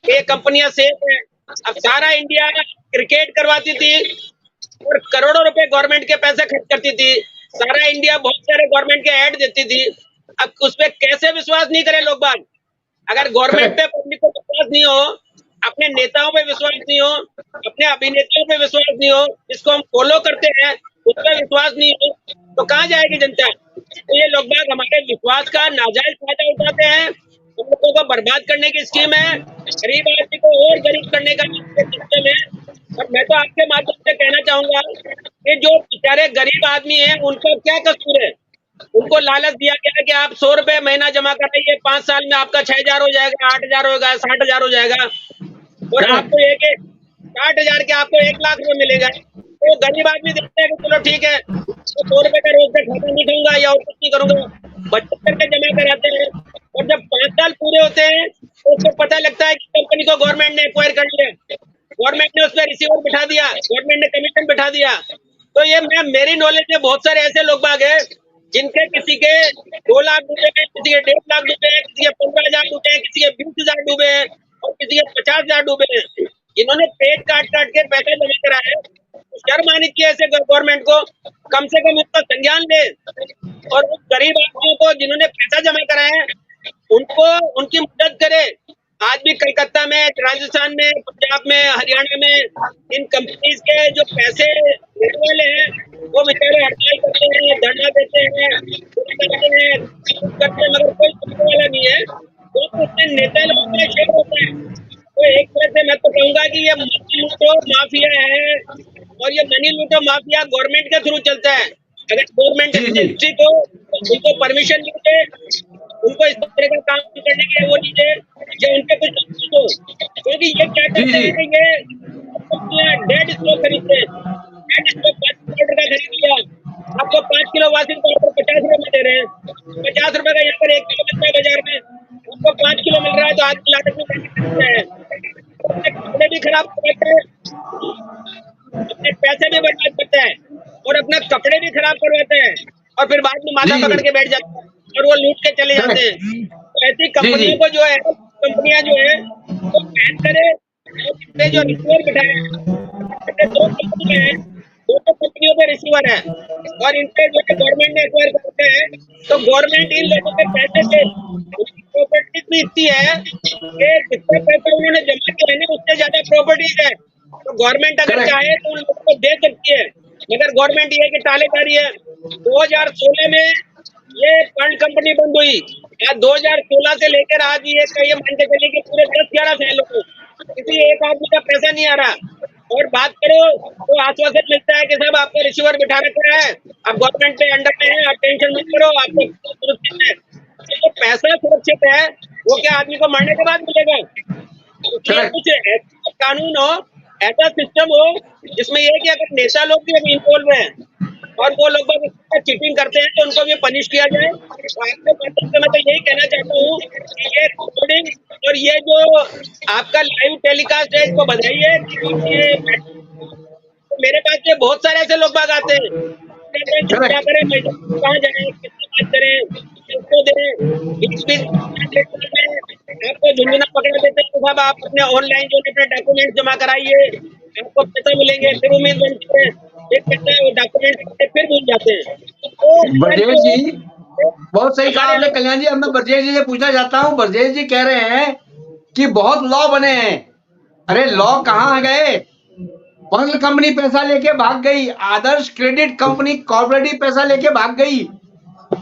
[SPEAKER 4] कि ये कंपनियां सेफ है। अब सारा इंडिया क्रिकेट करवाती थी और करोड़ों रुपए गवर्नमेंट के पैसे खर्च करती थी। सारा इंडिया बहुत सारे गवर्नमेंट के ऐड देती थी। अब उस पर कैसे विश्वास नहीं करे लोग बाग? अगर गवर्नमेंट पे पब्लिक को विश्वास नहीं हो, अपने नेताओं पे विश्वास नहीं हो, अपने अभिनेताओं पे विश्वास नहीं हो, जिसको हम फॉलो करते हैं उस पर विश्वास नहीं हो, तो कहाँ जाएगी जनता? तो ये लोग बाग हमारे विश्वास का नाजायज फायदा उठाते हैं। हम लोगों को बर्बाद करने की स्कीम है, गरीब आदमी को और गरीब करने का सिस्टम है। और मैं तो आपके माध्यम से कहना चाहूंगा कि जो बेचारे गरीब आदमी हैं उनका क्या कसूर है? उनको लालच दिया गया कि आप 100 रुपए महीना जमा कराइए, 5 साल में आपका 6,000 हो जाएगा, 8,000 होगा, 60,000 हो जाएगा। और आपको ये कि 60,000 के आपको 1 लाख रुपए मिलेगा। तो गरीब आदमी देखते हैं कि चलो ठीक है, तो 100 रुपए का रोज का खाता नहीं खाऊंगा या और कुछ नहीं करूंगा, बचत करके जमा कराते हैं। और जब 5 साल पूरे होते हैं तो उसको पता लगता है कि कंपनी को गवर्नमेंट ने एक्वायर कर लिया, गवर्नमेंट ने उस पर रिसीवर बिठा दिया, गवर्नमेंट ने कमीशन बिठा दिया। तो ये मेरी नॉलेज में बहुत सारे ऐसे लोग बाग हैं जिनके किसी के 2 लाख डूबे हैं, किसी के 1.5 लाख डूबे हैं, किसी के 15,000 डूबे हैं, किसी के 20,000 डूबे हैं और किसी के 50,000 डूबे हैं। इन्होंने पेट काट काट के पैसा जमा करा है। शर्म आनी चाहिए ऐसे गवर्नमेंट को, कम से कम उसका संज्ञान ले और उस गरीब आदमियों को जिन्होंने पैसा जमा करा है उनको उनकी मदद करे। आज भी कलकत्ता में, राजस्थान में, पंजाब में, हरियाणा में इन कंपनीज के जो पैसे लेने वाले हैं वो बेचारे हड़ताल करते हैं, धरना देते हैं, करते हैं, मगर कोई सुनने वाला नहीं है। तो उसमें नेता लोगों का शेयर होता है। तो एक तरह से मैं तो कहूंगा कि ये मनी लूटो माफिया है और ये मनी लूटो माफिया गवर्नमेंट के थ्रू चलता है। अगर गवर्नमेंट इंडस्ट्री को उनको परमिशन नहीं दे, उनको इस तरह का काम करने के लिए वो नहीं दे जो उनके कुछ हो, क्योंकि ये क्या करते हैं कि ये डेड स्टॉक खरीदते हैं। डेड स्टॉक 5 पाउडर का खरीद लिया, आपको 5 किलो वाशिंग पाउडर 50 रुपए में दे रहे हैं। 50 रुपए का यहाँ पर 1 किलो मिलता है बाजार में, आपको 5 किलो मिल रहा है तो आज की लागत में है। अपने कपड़े भी खराब करते हैं, अपने पैसे भी बर्बाद करते हैं और अपने कपड़े भी खराब करवाते हैं और फिर बाद में माथा पकड़ के बैठ जाते हैं और वो लूट के चले जाते हैं। तो ऐसी कंपनियों को जो है, कंपनियां जो है वो बैन करे। और जो रिसीवर बिठाए 2 कंपनियां हैं, 2 कंपनियों पे रिसीवर है और इनके जो गवर्नमेंट ने एक्वायर करते हैं तो गवर्नमेंट इन लोगों के पैसे से प्रॉपर्टीज भी इतनी है कि जितना पैसा उन्होंने जमा किया है ना उससे ज्यादा प्रॉपर्टीज है। तो गवर्नमेंट अगर चाहे तो उन लोगों को दे सकती है, मगर गवर्नमेंट ये कि टालेकारी है। 2016 में ये फंड कंपनी बंद हुई, 2016 से लेकर आज ये मान के चलिए कि पूरे 10-11 सालों को किसी एक आदमी का पैसा नहीं आ रहा। और बात करो तो आश्वासन मिलता है कि साहब आपको रिसीवर बिठा रखा है, आप गवर्नमेंट के अंडर में है, आप टेंशन मत करो, आपको सुरक्षित है। तो पैसा सुरक्षित है वो क्या आदमी को मरने के बाद मिलेगा? कुछ ऐसा कानून हो, ऐसा सिस्टम हो जिसमें ये कि अगर नेता लोग भी अभी इन्वॉल्व हैं और वो लोग चीटिंग करते हैं तो उनको भी पनिश किया जाए। आपके माध्यम से मैं तो यही कहना चाहता हूँ कि ये रिकॉर्डिंग और ये जो आपका लाइव टेलीकास्ट है इसको बधाइए। तो मेरे पास में बहुत सारे ऐसे लोग बाग आते हैं, क्या करें, कहाँ जाए, किससे बात करें, किसको दें, आपको झुंझुना पकड़ा देते हैं। साहब आप अपने ऑनलाइन जो अपने डॉक्यूमेंट जमा कराइए, आपको पैसा मिलेंगे, फिर उम्मीद बनती है, वो डॉक्यूमेंट फिर भूल जाते हैं। तो
[SPEAKER 1] ब्रजेश जी बहुत सही कहा आपने कल्याण जी। अब मैं ब्रजेश जी से पूछना चाहता हूँ, ब्रजेश जी कह रहे हैं कि बहुत लॉ बने हैं, अरे लॉ कहाँ गए? पर्ल कंपनी पैसा लेके भाग गई, आदर्श क्रेडिट कंपनी कॉर्पोरेटिव पैसा लेके भाग गई,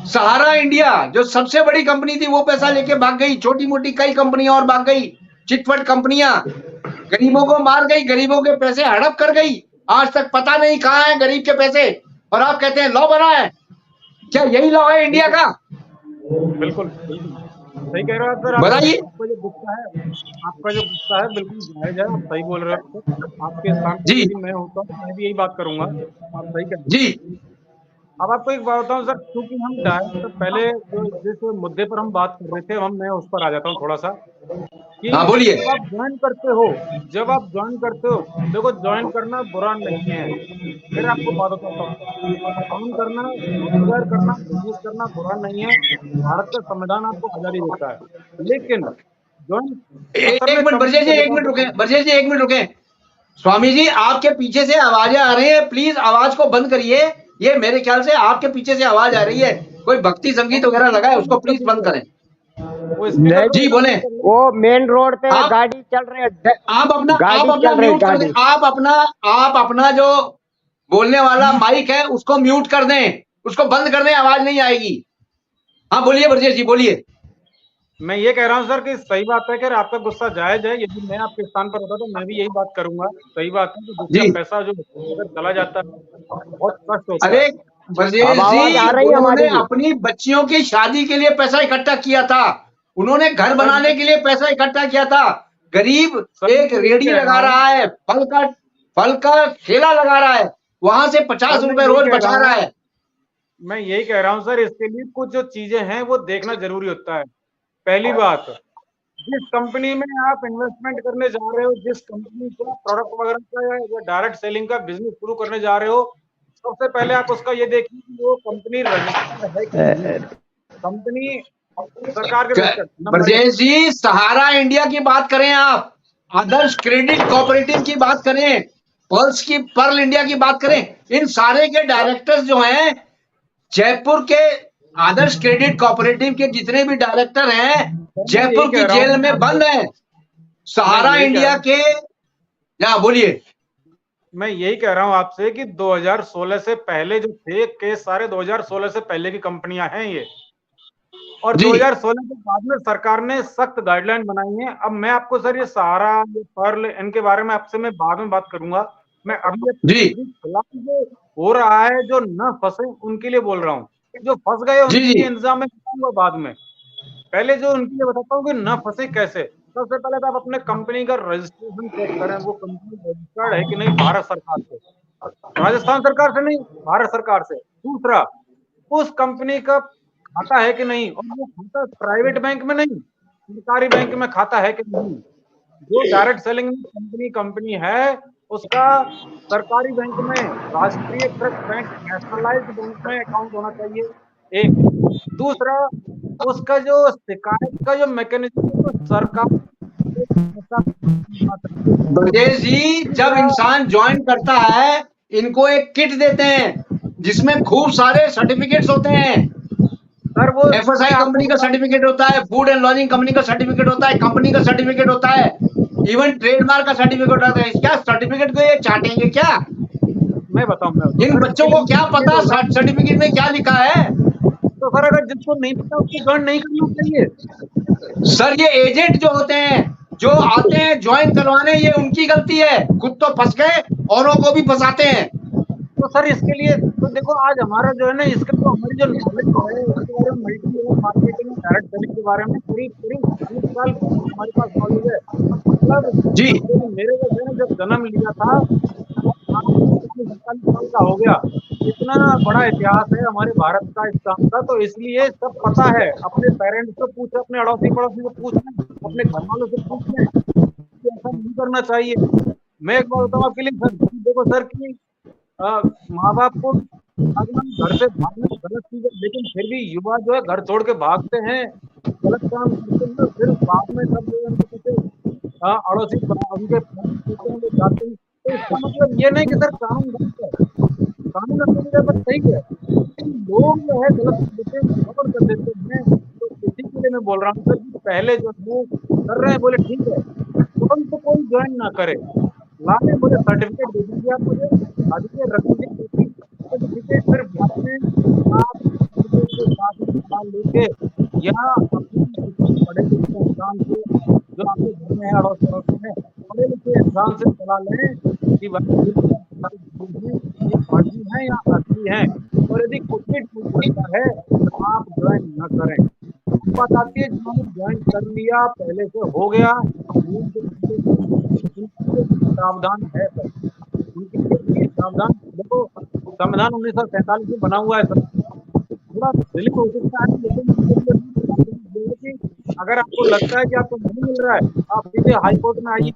[SPEAKER 1] सहारा इंडिया जो सबसे बड़ी कंपनी थी वो पैसा लेके भाग गई, छोटी मोटी कई कंपनियां और भाग गई, चिटफंड कंपनियां गरीबों को मार गई, गरीबों के पैसे हड़प कर गई, आज तक पता नहीं कहाँ है गरीब के पैसे, और आप कहते हैं लॉ बना है। क्या यही लॉ है इंडिया का?
[SPEAKER 2] बिल्कुल सही कह रहे हो सर।
[SPEAKER 1] बताइए।
[SPEAKER 2] आपका जो गुस्सा है बिल्कुल जायज है, आप सही बोल रहे हो। आपके स्थान पर यदि मैं होता हूँ मैं भी यही बात करूंगा, आप सही कह रहे
[SPEAKER 1] जी।
[SPEAKER 2] अब आपको एक बात बताऊं सर, क्योंकि हम डायरेक्ट पहले जिस मुद्दे पर हम बात कर रहे थे मैं उस पर आ जाता हूँ थोड़ा सा कि
[SPEAKER 1] हाँ बोलिए।
[SPEAKER 2] जब आप ज्वाइन करते हो देखो ज्वाइन करना बुरा नहीं है। फिर आपको बात बताता हूँ, काम करना, रोजगार करना, बिजनेस करना बुरा नहीं है। भारत का संविधान आपको आजादी देता है, लेकिन ज्वाइन
[SPEAKER 1] एक मिनट ब्रजेश जी, 1 मिनट रुके ब्रजेश जी, 1 मिनट रुके। स्वामी जी आपके पीछे से आवाजें आ रही है, प्लीज आवाज को बंद करिए। ये मेरे ख्याल से आपके पीछे से आवाज आ रही है, कोई भक्ति संगीत वगैरह लगा है, उसको प्लीज बंद करें। जी बोले।
[SPEAKER 3] वो मेन रोड पे गाड़ी चल रही है,
[SPEAKER 1] आप अपना जो बोलने वाला माइक है उसको म्यूट कर दें, उसको बंद कर दें, आवाज नहीं आएगी। हाँ बोलिए ब्रजेश जी, बोलिए।
[SPEAKER 2] मैं ये कह रहा हूँ सर कि सही बात है कि आपका गुस्सा जायज है। यदि मैं आपके स्थान पर होता तो मैं भी यही बात करूंगा। सही बात है कि जिसका पैसा जो चला जाता है बहुत कष्ट होता है।
[SPEAKER 1] अरे ब्रजेश जी, उन्होंने अपनी बच्चियों की शादी के लिए पैसा इकट्ठा किया था, उन्होंने घर बनाने के लिए पैसा इकट्ठा किया था, गरीब
[SPEAKER 2] सर,
[SPEAKER 1] एक
[SPEAKER 2] मैं
[SPEAKER 1] रेडी
[SPEAKER 2] कह
[SPEAKER 1] लगा
[SPEAKER 2] रहा हूँ-
[SPEAKER 1] रहा है, फल का ठेला लगा रहा है, वहां से 50
[SPEAKER 2] सर, मैं
[SPEAKER 1] रुपए
[SPEAKER 2] यही
[SPEAKER 1] रोज
[SPEAKER 2] कह
[SPEAKER 1] बचा
[SPEAKER 2] रहा
[SPEAKER 1] रहा
[SPEAKER 2] हूँ।
[SPEAKER 1] है।
[SPEAKER 2] मैं यही कह रहा हूँ सर, इसके लिए कुछ जो चीजें हैं वो देखना जरूरी होता है। पहली बात, जिस कंपनी में आप इन्वेस्टमेंट करने जा रहे हो, जिस कंपनी का प्रोडक्ट वगैरह का या डायरेक्ट सेलिंग का बिजनेस शुरू करने जा रहे हो, सबसे पहले आप उसका ये देखिए कि वो कंपनी रजिस्टर्ड है कि नहीं। कंपनी सरकार के रजिस्टर्ड नंबर एक।
[SPEAKER 1] ब्रजेश जी, सहारा इंडिया की बात करें, आप आदर्श क्रेडिट कोऑपरेटिव की बात करें, पर्ल इंडिया की बात करें, इन सारे के डायरेक्टर्स जो हैं, जयपुर के आदर्श क्रेडिट कोऑपरेटिव के जितने भी डायरेक्टर हैं, जयपुर की जेल में बंद हैं। सहारा इंडिया के, या बोलिए।
[SPEAKER 2] मैं यही कह रहा हूं आपसे कि 2016 से पहले जो थे केस, सारे 2016 से पहले की कंपनियां हैं ये। और
[SPEAKER 1] जी।
[SPEAKER 2] 2016 के बाद में सरकार ने सख्त गाइडलाइन बनाई है। अब मैं आपको सर ये सहारा, ये पर्ल, इनके बारे में आपसे मैं बाद में बात करूंगा। मैं अभी
[SPEAKER 1] जी।
[SPEAKER 2] फिलहाल जो हो रहा है, जो न फंसे उनके लिए बोल रहा हूँ। जो फंस गए उनके
[SPEAKER 1] जी।
[SPEAKER 2] लिए इंतजाम में बताऊंगा बाद में। पहले जो उनके लिए बताता हूँ कि न फंसे कैसे। सबसे पहले तो आप अपने कंपनी का रजिस्ट्रेशन चेक करें, वो कंपनी रजिस्टर्ड है कि नहीं भारत सरकार से, राजस्थान सरकार से नहीं, भारत सरकार से। दूसरा, उस कंपनी का खाता है कि नहीं, और वो खाता प्राइवेट बैंक में नहीं, सरकारी बैंक में खाता है कि नहीं। जो डायरेक्ट सेलिंग कंपनी है, उसका सरकारी बैंक में, राष्ट्रीयकृत बैंक, नेशनलाइज्ड बैंक में अकाउंट होना चाहिए, एक। दूसरा, उसका जो शिकायत का जो मैकेनिज्म है, तो सरकार
[SPEAKER 1] ब्रजेश जी, जब इंसान ज्वाइन करता है, इनको एक किट देते हैं जिसमें खूब सारे सर्टिफिकेट्स होते हैं।
[SPEAKER 2] सर वो
[SPEAKER 1] एफएसआई कंपनी का सर्टिफिकेट होता है, फूड एंड लॉजिंग कंपनी का सर्टिफिकेट होता है, कंपनी का सर्टिफिकेट होता है, इवन ट्रेडमार्क का सर्टिफिकेट होता है। क्या सर्टिफिकेट को ये चाटेंगे क्या?
[SPEAKER 2] मैं बताऊं
[SPEAKER 1] इन बच्चों को क्या पता सर्टिफिकेट में क्या लिखा है?
[SPEAKER 2] तो सर अगर जिसको नहीं पता उसको ज्वाइन नहीं करना चाहिए।
[SPEAKER 1] सर ये एजेंट जो होते हैं, जो आते हैं ज्वाइन करवाने, ये उनकी गलती है। खुद तो फंस गए, औरों को भी फंसाते हैं।
[SPEAKER 2] तो सर इसके लिए तो देखो, आज हमारा जो है ना, इसका जो हमारी जो नॉलेज है, इसके बारे में multi level marketing, direct selling के बारे में करीब 20 साल हमारे पास नॉलेज है। मतलब
[SPEAKER 1] जी।
[SPEAKER 2] मेरे जो है ना, जब जन्म लिया था 40 साल का हो गया। इतना बड़ा इतिहास है हमारे भारत का इस काम का, तो इसलिए सब पता है। अपने पेरेंट्स से पूछे, अपने अड़ोसी पड़ोसी से पूछ लें, अपने घर वालों से पूछ लें, ऐसा नहीं करना चाहिए। मैं एक बात बताऊँ आपके लिए सर, देखो सर की माँ बाप को घर से भागना गलत चीज है, लेकिन फिर भी युवा जो है घर छोड़ के भागते हैं, गलत काम करते हैं, फिर बाद में सब लोग उनके पीछे अड़ोसी उनके जाते हैं। तो इसका मतलब ये नहीं कि सर कानून गलत है, कानून अपनी जगह पर सही है, लेकिन लोग जो है गलत खबर कर देते हैं। तो इसी के लिए मैं बोल रहा हूँ सर, पहले जो है कर रहे हैं, बोले ठीक है, तुरंत तो कोई ज्वाइन ना करे, लाने बोले सर्टिफिकेट दे दीजिए आप मुझे, आगे रख दीजिए सर्टिफिकेट, फिर बाद में आप के साथ में लेके या अपने पढ़े लिखे इंसान से, जो आपके घर में है, अड़ोस पड़ोस में पढ़े लिखे इंसान से सलाह लें कि ये फर्जी है या असली है, और यदि कुछ भी होता है तो आप ज्वाइन न करें। बात आती है जिन्होंने ज्वाइन कर लिया, पहले से हो गया, प्रावधान है सर, उनके लिए प्रावधान। देखो संविधान 1947 में बना हुआ है सर, थोड़ा डिले हो सकता है, लेकिन अगर आपको लगता है कि आपको नहीं मिल रहा है, आप सीधे हाई कोर्ट में आइए,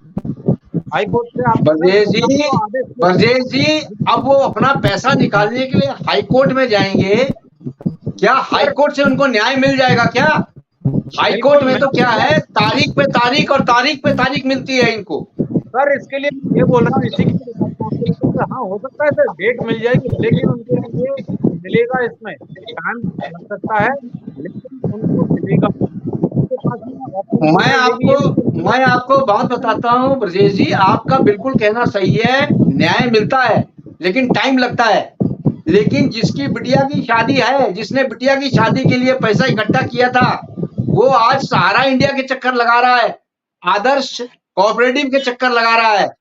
[SPEAKER 2] हाई कोर्ट से आप
[SPEAKER 1] ब्रजेश जी, अब वो अपना पैसा निकालने के लिए हाई कोर्ट में जाएंगे, क्या हाई कोर्ट से उनको न्याय मिल जाएगा क्या? हाई कोर्ट में तो क्या है, तारीख पे तारीख और तारीख पे तारीख मिलती है इनको।
[SPEAKER 2] सर इसके लिए ये बोल रहा हूँ, इसी के लिए हाँ हो सकता है सर डेट मिल जाएगी, लेकिन उनके लिए मिलेगा, इसमें टाइम लग सकता है, लेकिन उनको मिलेगा।
[SPEAKER 1] मैं आपको बात बताता हूँ ब्रजेश जी, आपका बिल्कुल कहना सही है, न्याय मिलता है लेकिन टाइम लगता है। लेकिन जिसकी बिटिया की शादी है, जिसने बिटिया की शादी के लिए पैसा इकट्ठा किया था, वो आज सहारा इंडिया के चक्कर लगा रहा है, आदर्श कोऑपरेटिव के चक्कर लगा रहा है,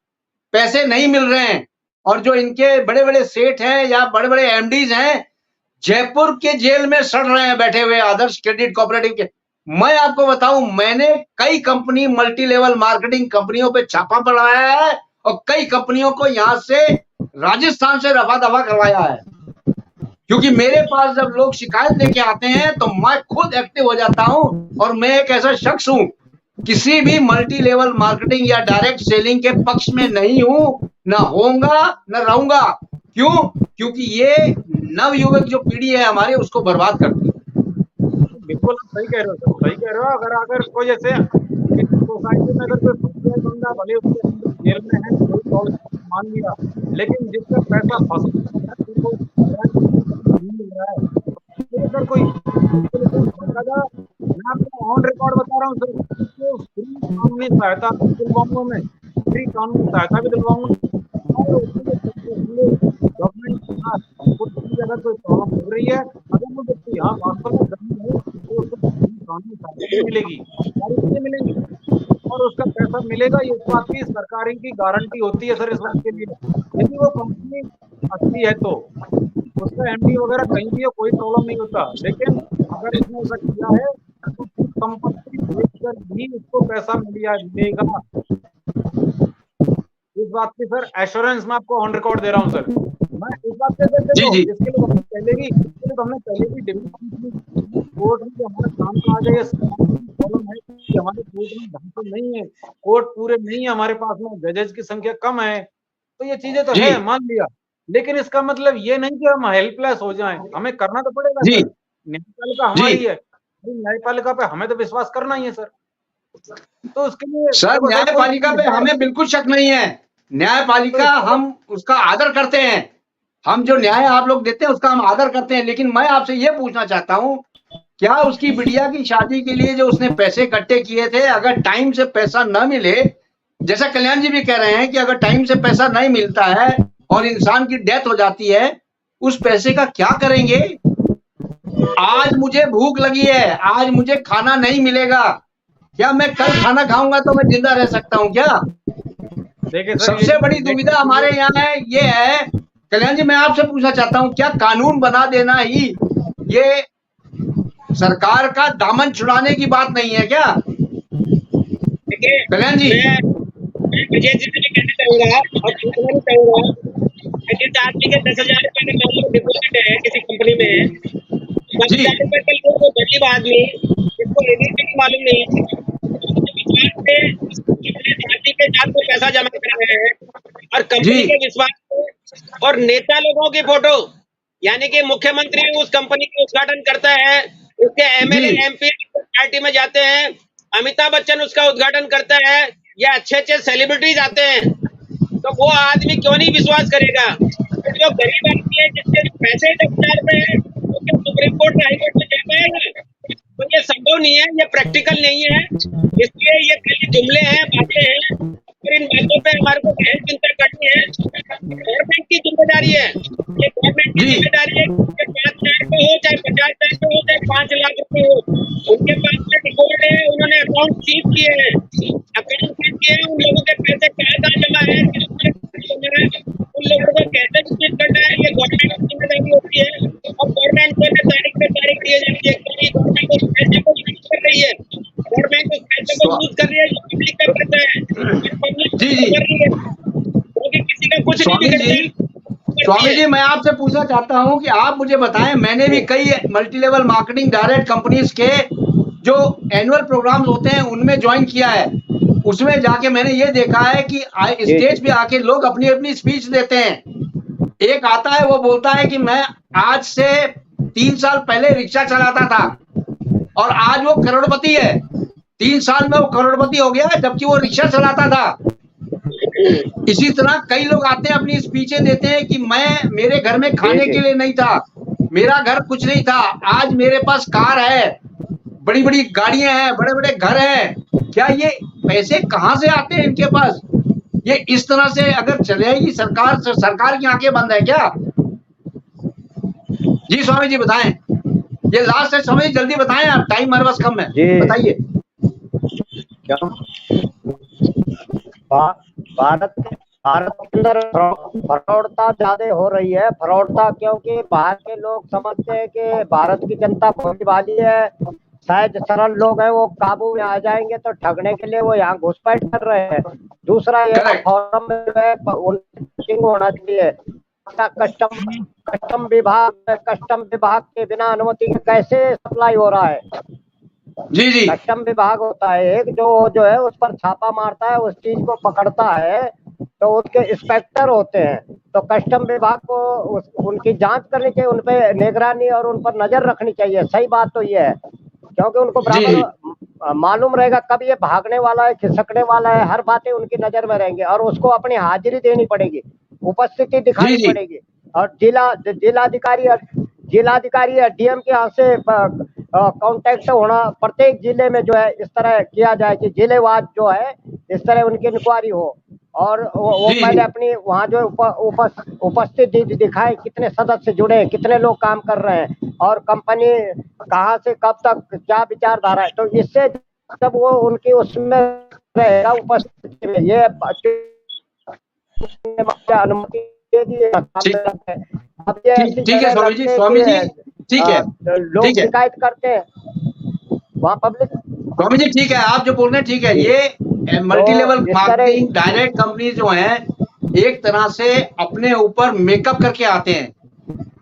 [SPEAKER 1] पैसे नहीं मिल रहे हैं। और जो इनके बड़े बड़े सेठ हैं या बड़े बड़े एमडीज हैं, जयपुर के जेल में सड़ रहे हैं बैठे हुए आदर्श क्रेडिट कोऑपरेटिव के। मैं आपको बताऊं, मैंने कई कंपनी मल्टी लेवल मार्केटिंग कंपनियों पे छापा पड़वाया है और कई कंपनियों को यहां से राजस्थान से रफा दफा करवाया है, क्योंकि मेरे पास जब लोग शिकायत लेके आते हैं तो मैं खुद एक्टिव हो जाता हूं। और मैं एक ऐसा शख्स हूं, किसी भी मल्टी लेवल मार्केटिंग या डायरेक्ट सेलिंग के पक्ष में नहीं हूं, ना होऊंगा न रहूंगा। क्यों? क्योंकि ये नवयुवक जो पीढ़ी है हमारे, उसको बर्बाद करती है।
[SPEAKER 2] बिल्कुल आप सही कह रहे हो सर, सही कह रहे हो। अगर कोई जैसे सोसाइटी में अगर कोई फंस गया बंदा, भले उसके अंदर जेल में है, कोई प्रॉब्लम मान लिया, लेकिन जिसका पैसा फंस गया है, उनको नहीं मिल रहा है। तो सर कोई बकायदा, मैं आपको ऑन रिकॉर्ड बता रहा हूँ सर, तो फ्री कानूनी सहायता भी दिलवाऊंगा, मैं फ्री कानूनी सहायता भी दिलवाऊंगा। और उसके लिए गवर्नमेंट के साथ कुछ भी अगर कोई प्रॉब्लम हो रही है, अगर वो व्यक्ति यहाँ वास्तव में गरीब है, तो उसको कानूनी सहायता भी मिलेगी, सारी चीजें मिलेंगी और उसका पैसा मिलेगा। ये इस बात की सरकार की गारंटी होती है सर इस बात के लिए। यदि वो कंपनी असली है तो उसका एमडी वगैरह कहीं भी हो, कोई प्रॉब्लम नहीं होता। लेकिन अगर इसने ऐसा किया है तो कुछ संपत्ति बेचकर भी उसको पैसा मिलेगा। इस बात की सर एश्योरेंस मैं आपको ऑन रिकॉर्ड दे रहा हूँ सर। मैं इस बात से देखो, इसके लिए हमने पहले भी डिबेट कोर्ट में हमारा काम का आ जाए, प्रॉब्लम है कि हमारे कोर्ट में ढंग नहीं है, कोर्ट पूरे नहीं है हमारे पास में, जजेस की संख्या कम है, तो ये चीजें तो है, मान लिया। लेकिन इसका मतलब ये नहीं कि हम हेल्पलेस हो जाएं, हमें करना तो पड़ेगा सर। न्यायपालिका हमारी है, न्यायपालिका पे हमें तो विश्वास करना ही है सर। तो उसके लिए
[SPEAKER 1] सर न्यायपालिका पे हमें बिल्कुल शक नहीं है। न्यायपालिका हम उसका आदर करते हैं, हम जो न्याय आप लोग देते हैं उसका हम आदर करते हैं। लेकिन मैं आपसे ये पूछना चाहता हूं, क्या उसकी बिटिया की शादी के लिए जो उसने पैसे इकट्ठे किए थे, अगर टाइम से पैसा न मिले, जैसा कल्याण जी भी कह रहे हैं कि अगर टाइम से पैसा नहीं मिलता है और इंसान की डेथ हो जाती है, उस पैसे का क्या करेंगे? आज मुझे भूख लगी है, आज मुझे खाना नहीं मिलेगा, क्या मैं कल खाना खाऊंगा तो मैं जिंदा रह सकता हूं क्या?
[SPEAKER 2] देखिए
[SPEAKER 1] सबसे बड़ी दुविधा हमारे यहाँ है, ये है कल्याण जी, मैं आपसे पूछना चाहता हूं, क्या कानून बना देना ही ये सरकार का दामन छुड़ाने की बात नहीं है क्या? कल्याण जी,
[SPEAKER 4] विजय जी से कहना चाहूंगा और पूछना भी चाहूंगा, जिस आदमी के 10,000 रुपए का मान डिपॉजिट है किसी कंपनी में, 10,000 रुपए का लोग, वो गरीब आदमी जिसको एबीसी मालूम नहीं, पार्टी के साथ को पैसा जमा कर रहे हैं और कंपनी के विश्वास और नेता लोगों की फोटो, यानी कि मुख्यमंत्री उस कंपनी का उद्घाटन करता है, उसके एमएलए एमपी पार्टी में जाते हैं, अमिताभ बच्चन उसका उद्घाटन करता है, या अच्छे सेलिब्रिटीज आते हैं, तो वो आदमी क्यों नहीं विश्वास करेगा? तो जो गरीब आदमी है जिसके पैसे 10,000 रुपए है, उसके सुप्रीम कोर्ट हाई कोर्ट में जा पाएगा? तो ये संभव नहीं है, ये प्रैक्टिकल नहीं है। इसलिए ये खाली जुमले हैं, बातें हैं, और इन बातों पे हमारे को गहन चिंता करनी है। गवर्नमेंट की जिम्मेदारी है, ये गवर्नमेंट की जिम्मेदारी है, 5,000 रुपए हो चाहे 50,000 रुपए हो चाहे 5 लाख रुपए हो, उनके पास में रिकॉर्ड है, उन्होंने अकाउंट सीज किए हैं, उन लोगों के पैसे कहाँ जमा है, उन लोगों को कैसे विकसित करना है, ये गवर्नमेंट की जिम्मेदारी होती है। और गवर्नमेंट को तारीख पे तारीख दिए जाती है, गवर्नमेंट उस पैसे को यूज कर रही है, गवर्नमेंट उस पैसे को यूज कर रही है, पब्लिक का पैसा है, पब्लिक कर रही है, क्योंकि किसी का कुछ नहीं बिगड़ता है।
[SPEAKER 1] स्वामी जी, मैं आपसे पूछना चाहता हूं कि आप मुझे बताएं, मैंने भी कई multi level marketing direct companies के जो एनुअल प्रोग्राम्स होते हैं उनमें ज्वाइन किया है, उसमें जाके मैंने ये देखा है कि स्टेज पे आके लोग अपनी अपनी स्पीच देते हैं। एक आता है, वो बोलता है कि मैं आज से 3 साल पहले रिक्शा चलाता था और आज वो करोड़पति है। 3 साल में वो करोड़पति हो गया जबकि वो रिक्शा चलाता था। इसी तरह कई लोग आते हैं, अपनी स्पीचें देते हैं कि मैं, मेरे घर में खाने के लिए नहीं था, मेरा घर कुछ नहीं था, आज मेरे पास कार है, बड़ी बड़ी गाड़ियां हैं, बड़े बड़े घर हैं। क्या ये पैसे कहां से आते हैं इनके पास? ये इस तरह से अगर चलेगी सरकार, सरकार की आंखें बंद है क्या? जी स्वामी जी बताएं, ये लास्ट है स्वामी जी, जल्दी बताएं, आप टाइम हमारे पास कम है, बताइए।
[SPEAKER 3] भारत के अंदर फरौड़ता ज्यादा हो रही है। फरौड़ता क्योंकि बाहर के लोग समझते हैं कि भारत की जनता भोली भाली है, सहज सरल लोग हैं वो काबू में आ जाएंगे, तो ठगने के लिए वो यहाँ घुसपैठ कर रहे हैं। दूसरा ये
[SPEAKER 1] Correct.
[SPEAKER 3] फॉरम में जो है चेकिंग होना चाहिए। कस्टम विभाग के बिना अनुमति के कैसे सप्लाई हो रहा है?
[SPEAKER 1] जी जी
[SPEAKER 3] कस्टम विभाग होता है एक जो है उस पर छापा मारता है, उस चीज को पकड़ता है, तो उसके इंस्पेक्टर होते हैं। तो कस्टम विभाग को उनकी जांच करनी चाहिए, उन पे निगरानी और उन पर नजर रखनी चाहिए। सही बात तो ये है, क्योंकि उनको बराबर मालूम रहेगा कब ये भागने वाला है, खिसकने वाला है, हर बातें उनकी नजर में रहेंगी और उसको अपनी हाजिरी देनी पड़ेगी, उपस्थिति दिखानी पड़ेगी। और जिलाधिकारी या डीएम के यहाँ से कांटेक्ट होना, प्रत्येक जिले में जो है इस तरह किया जाए कि जिलेवार जो है इस तरह उनकी इंक्वायरी हो। और वो पहले अपनी वहाँ जो उपस्थिति दिखाए, कितने सदस्य जुड़े, कितने लोग काम कर रहे हैं और कंपनी कहाँ से कब तक क्या विचारधारा है। तो इससे जब वो उनकी उसमें रहेगा उपस्थिति में, ये अनुमति दे दिए। अब ये
[SPEAKER 1] ठीक है स्वामी जी ठीक है,
[SPEAKER 3] लोग शिकायत करते हैं वहाँ पब्लिक।
[SPEAKER 1] स्वामी जी ठीक है, आप जो बोल रहे हैं ठीक है। ये multi level marketing direct company जो है एक तरह से अपने ऊपर मेकअप करके आते हैं।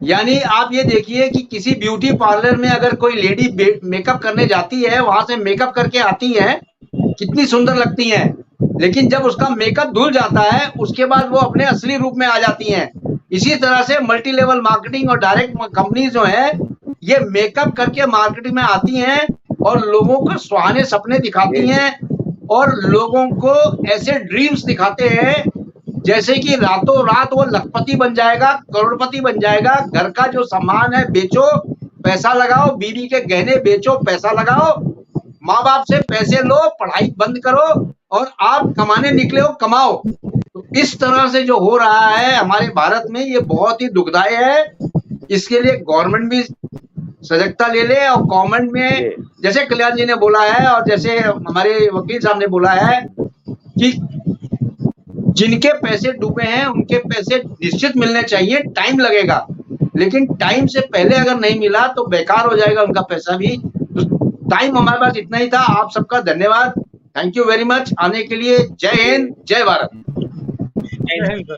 [SPEAKER 1] यानी आप ये देखिए कि किसी ब्यूटी पार्लर में अगर कोई लेडी मेकअप करने जाती है, वहां से मेकअप करके आती है, कितनी सुंदर लगती हैं, लेकिन जब उसका मेकअप धुल जाता है उसके बाद वो अपने असली रूप में आ जाती हैं। इसी तरह से मल्टी लेवल मार्केटिंग और डायरेक्ट कंपनी जो है ये मेकअप करके मार्केटिंग में आती हैं और लोगों को सुहाने सपने दिखाती हैं और लोगों को ऐसे ड्रीम्स दिखाते हैं जैसे कि रातों रात वो लखपति बन जाएगा, करोड़पति बन जाएगा। घर का जो सामान है बेचो, पैसा लगाओ, बीवी के गहने बेचो, पैसा लगाओ, माँ बाप से पैसे लो, पढ़ाई बंद करो और आप कमाने निकले हो, कमाओ। तो इस तरह से जो हो रहा है हमारे भारत में, ये बहुत ही दुखदायी है। इसके लिए गवर्नमेंट भी सजगता ले ले और गवर्नमेंट में जैसे कल्याण जी ने बोला है और जैसे हमारे वकील साहब ने बोला है कि जिनके पैसे डूबे हैं उनके पैसे निश्चित मिलने चाहिए। टाइम लगेगा, लेकिन टाइम से पहले अगर नहीं मिला तो बेकार हो जाएगा उनका पैसा भी। टाइम हमारे पास इतना ही था। आप सबका धन्यवाद, थैंक यू वेरी मच आने के लिए। जय हिंद, जय भारत।
[SPEAKER 2] जय हिंद सर।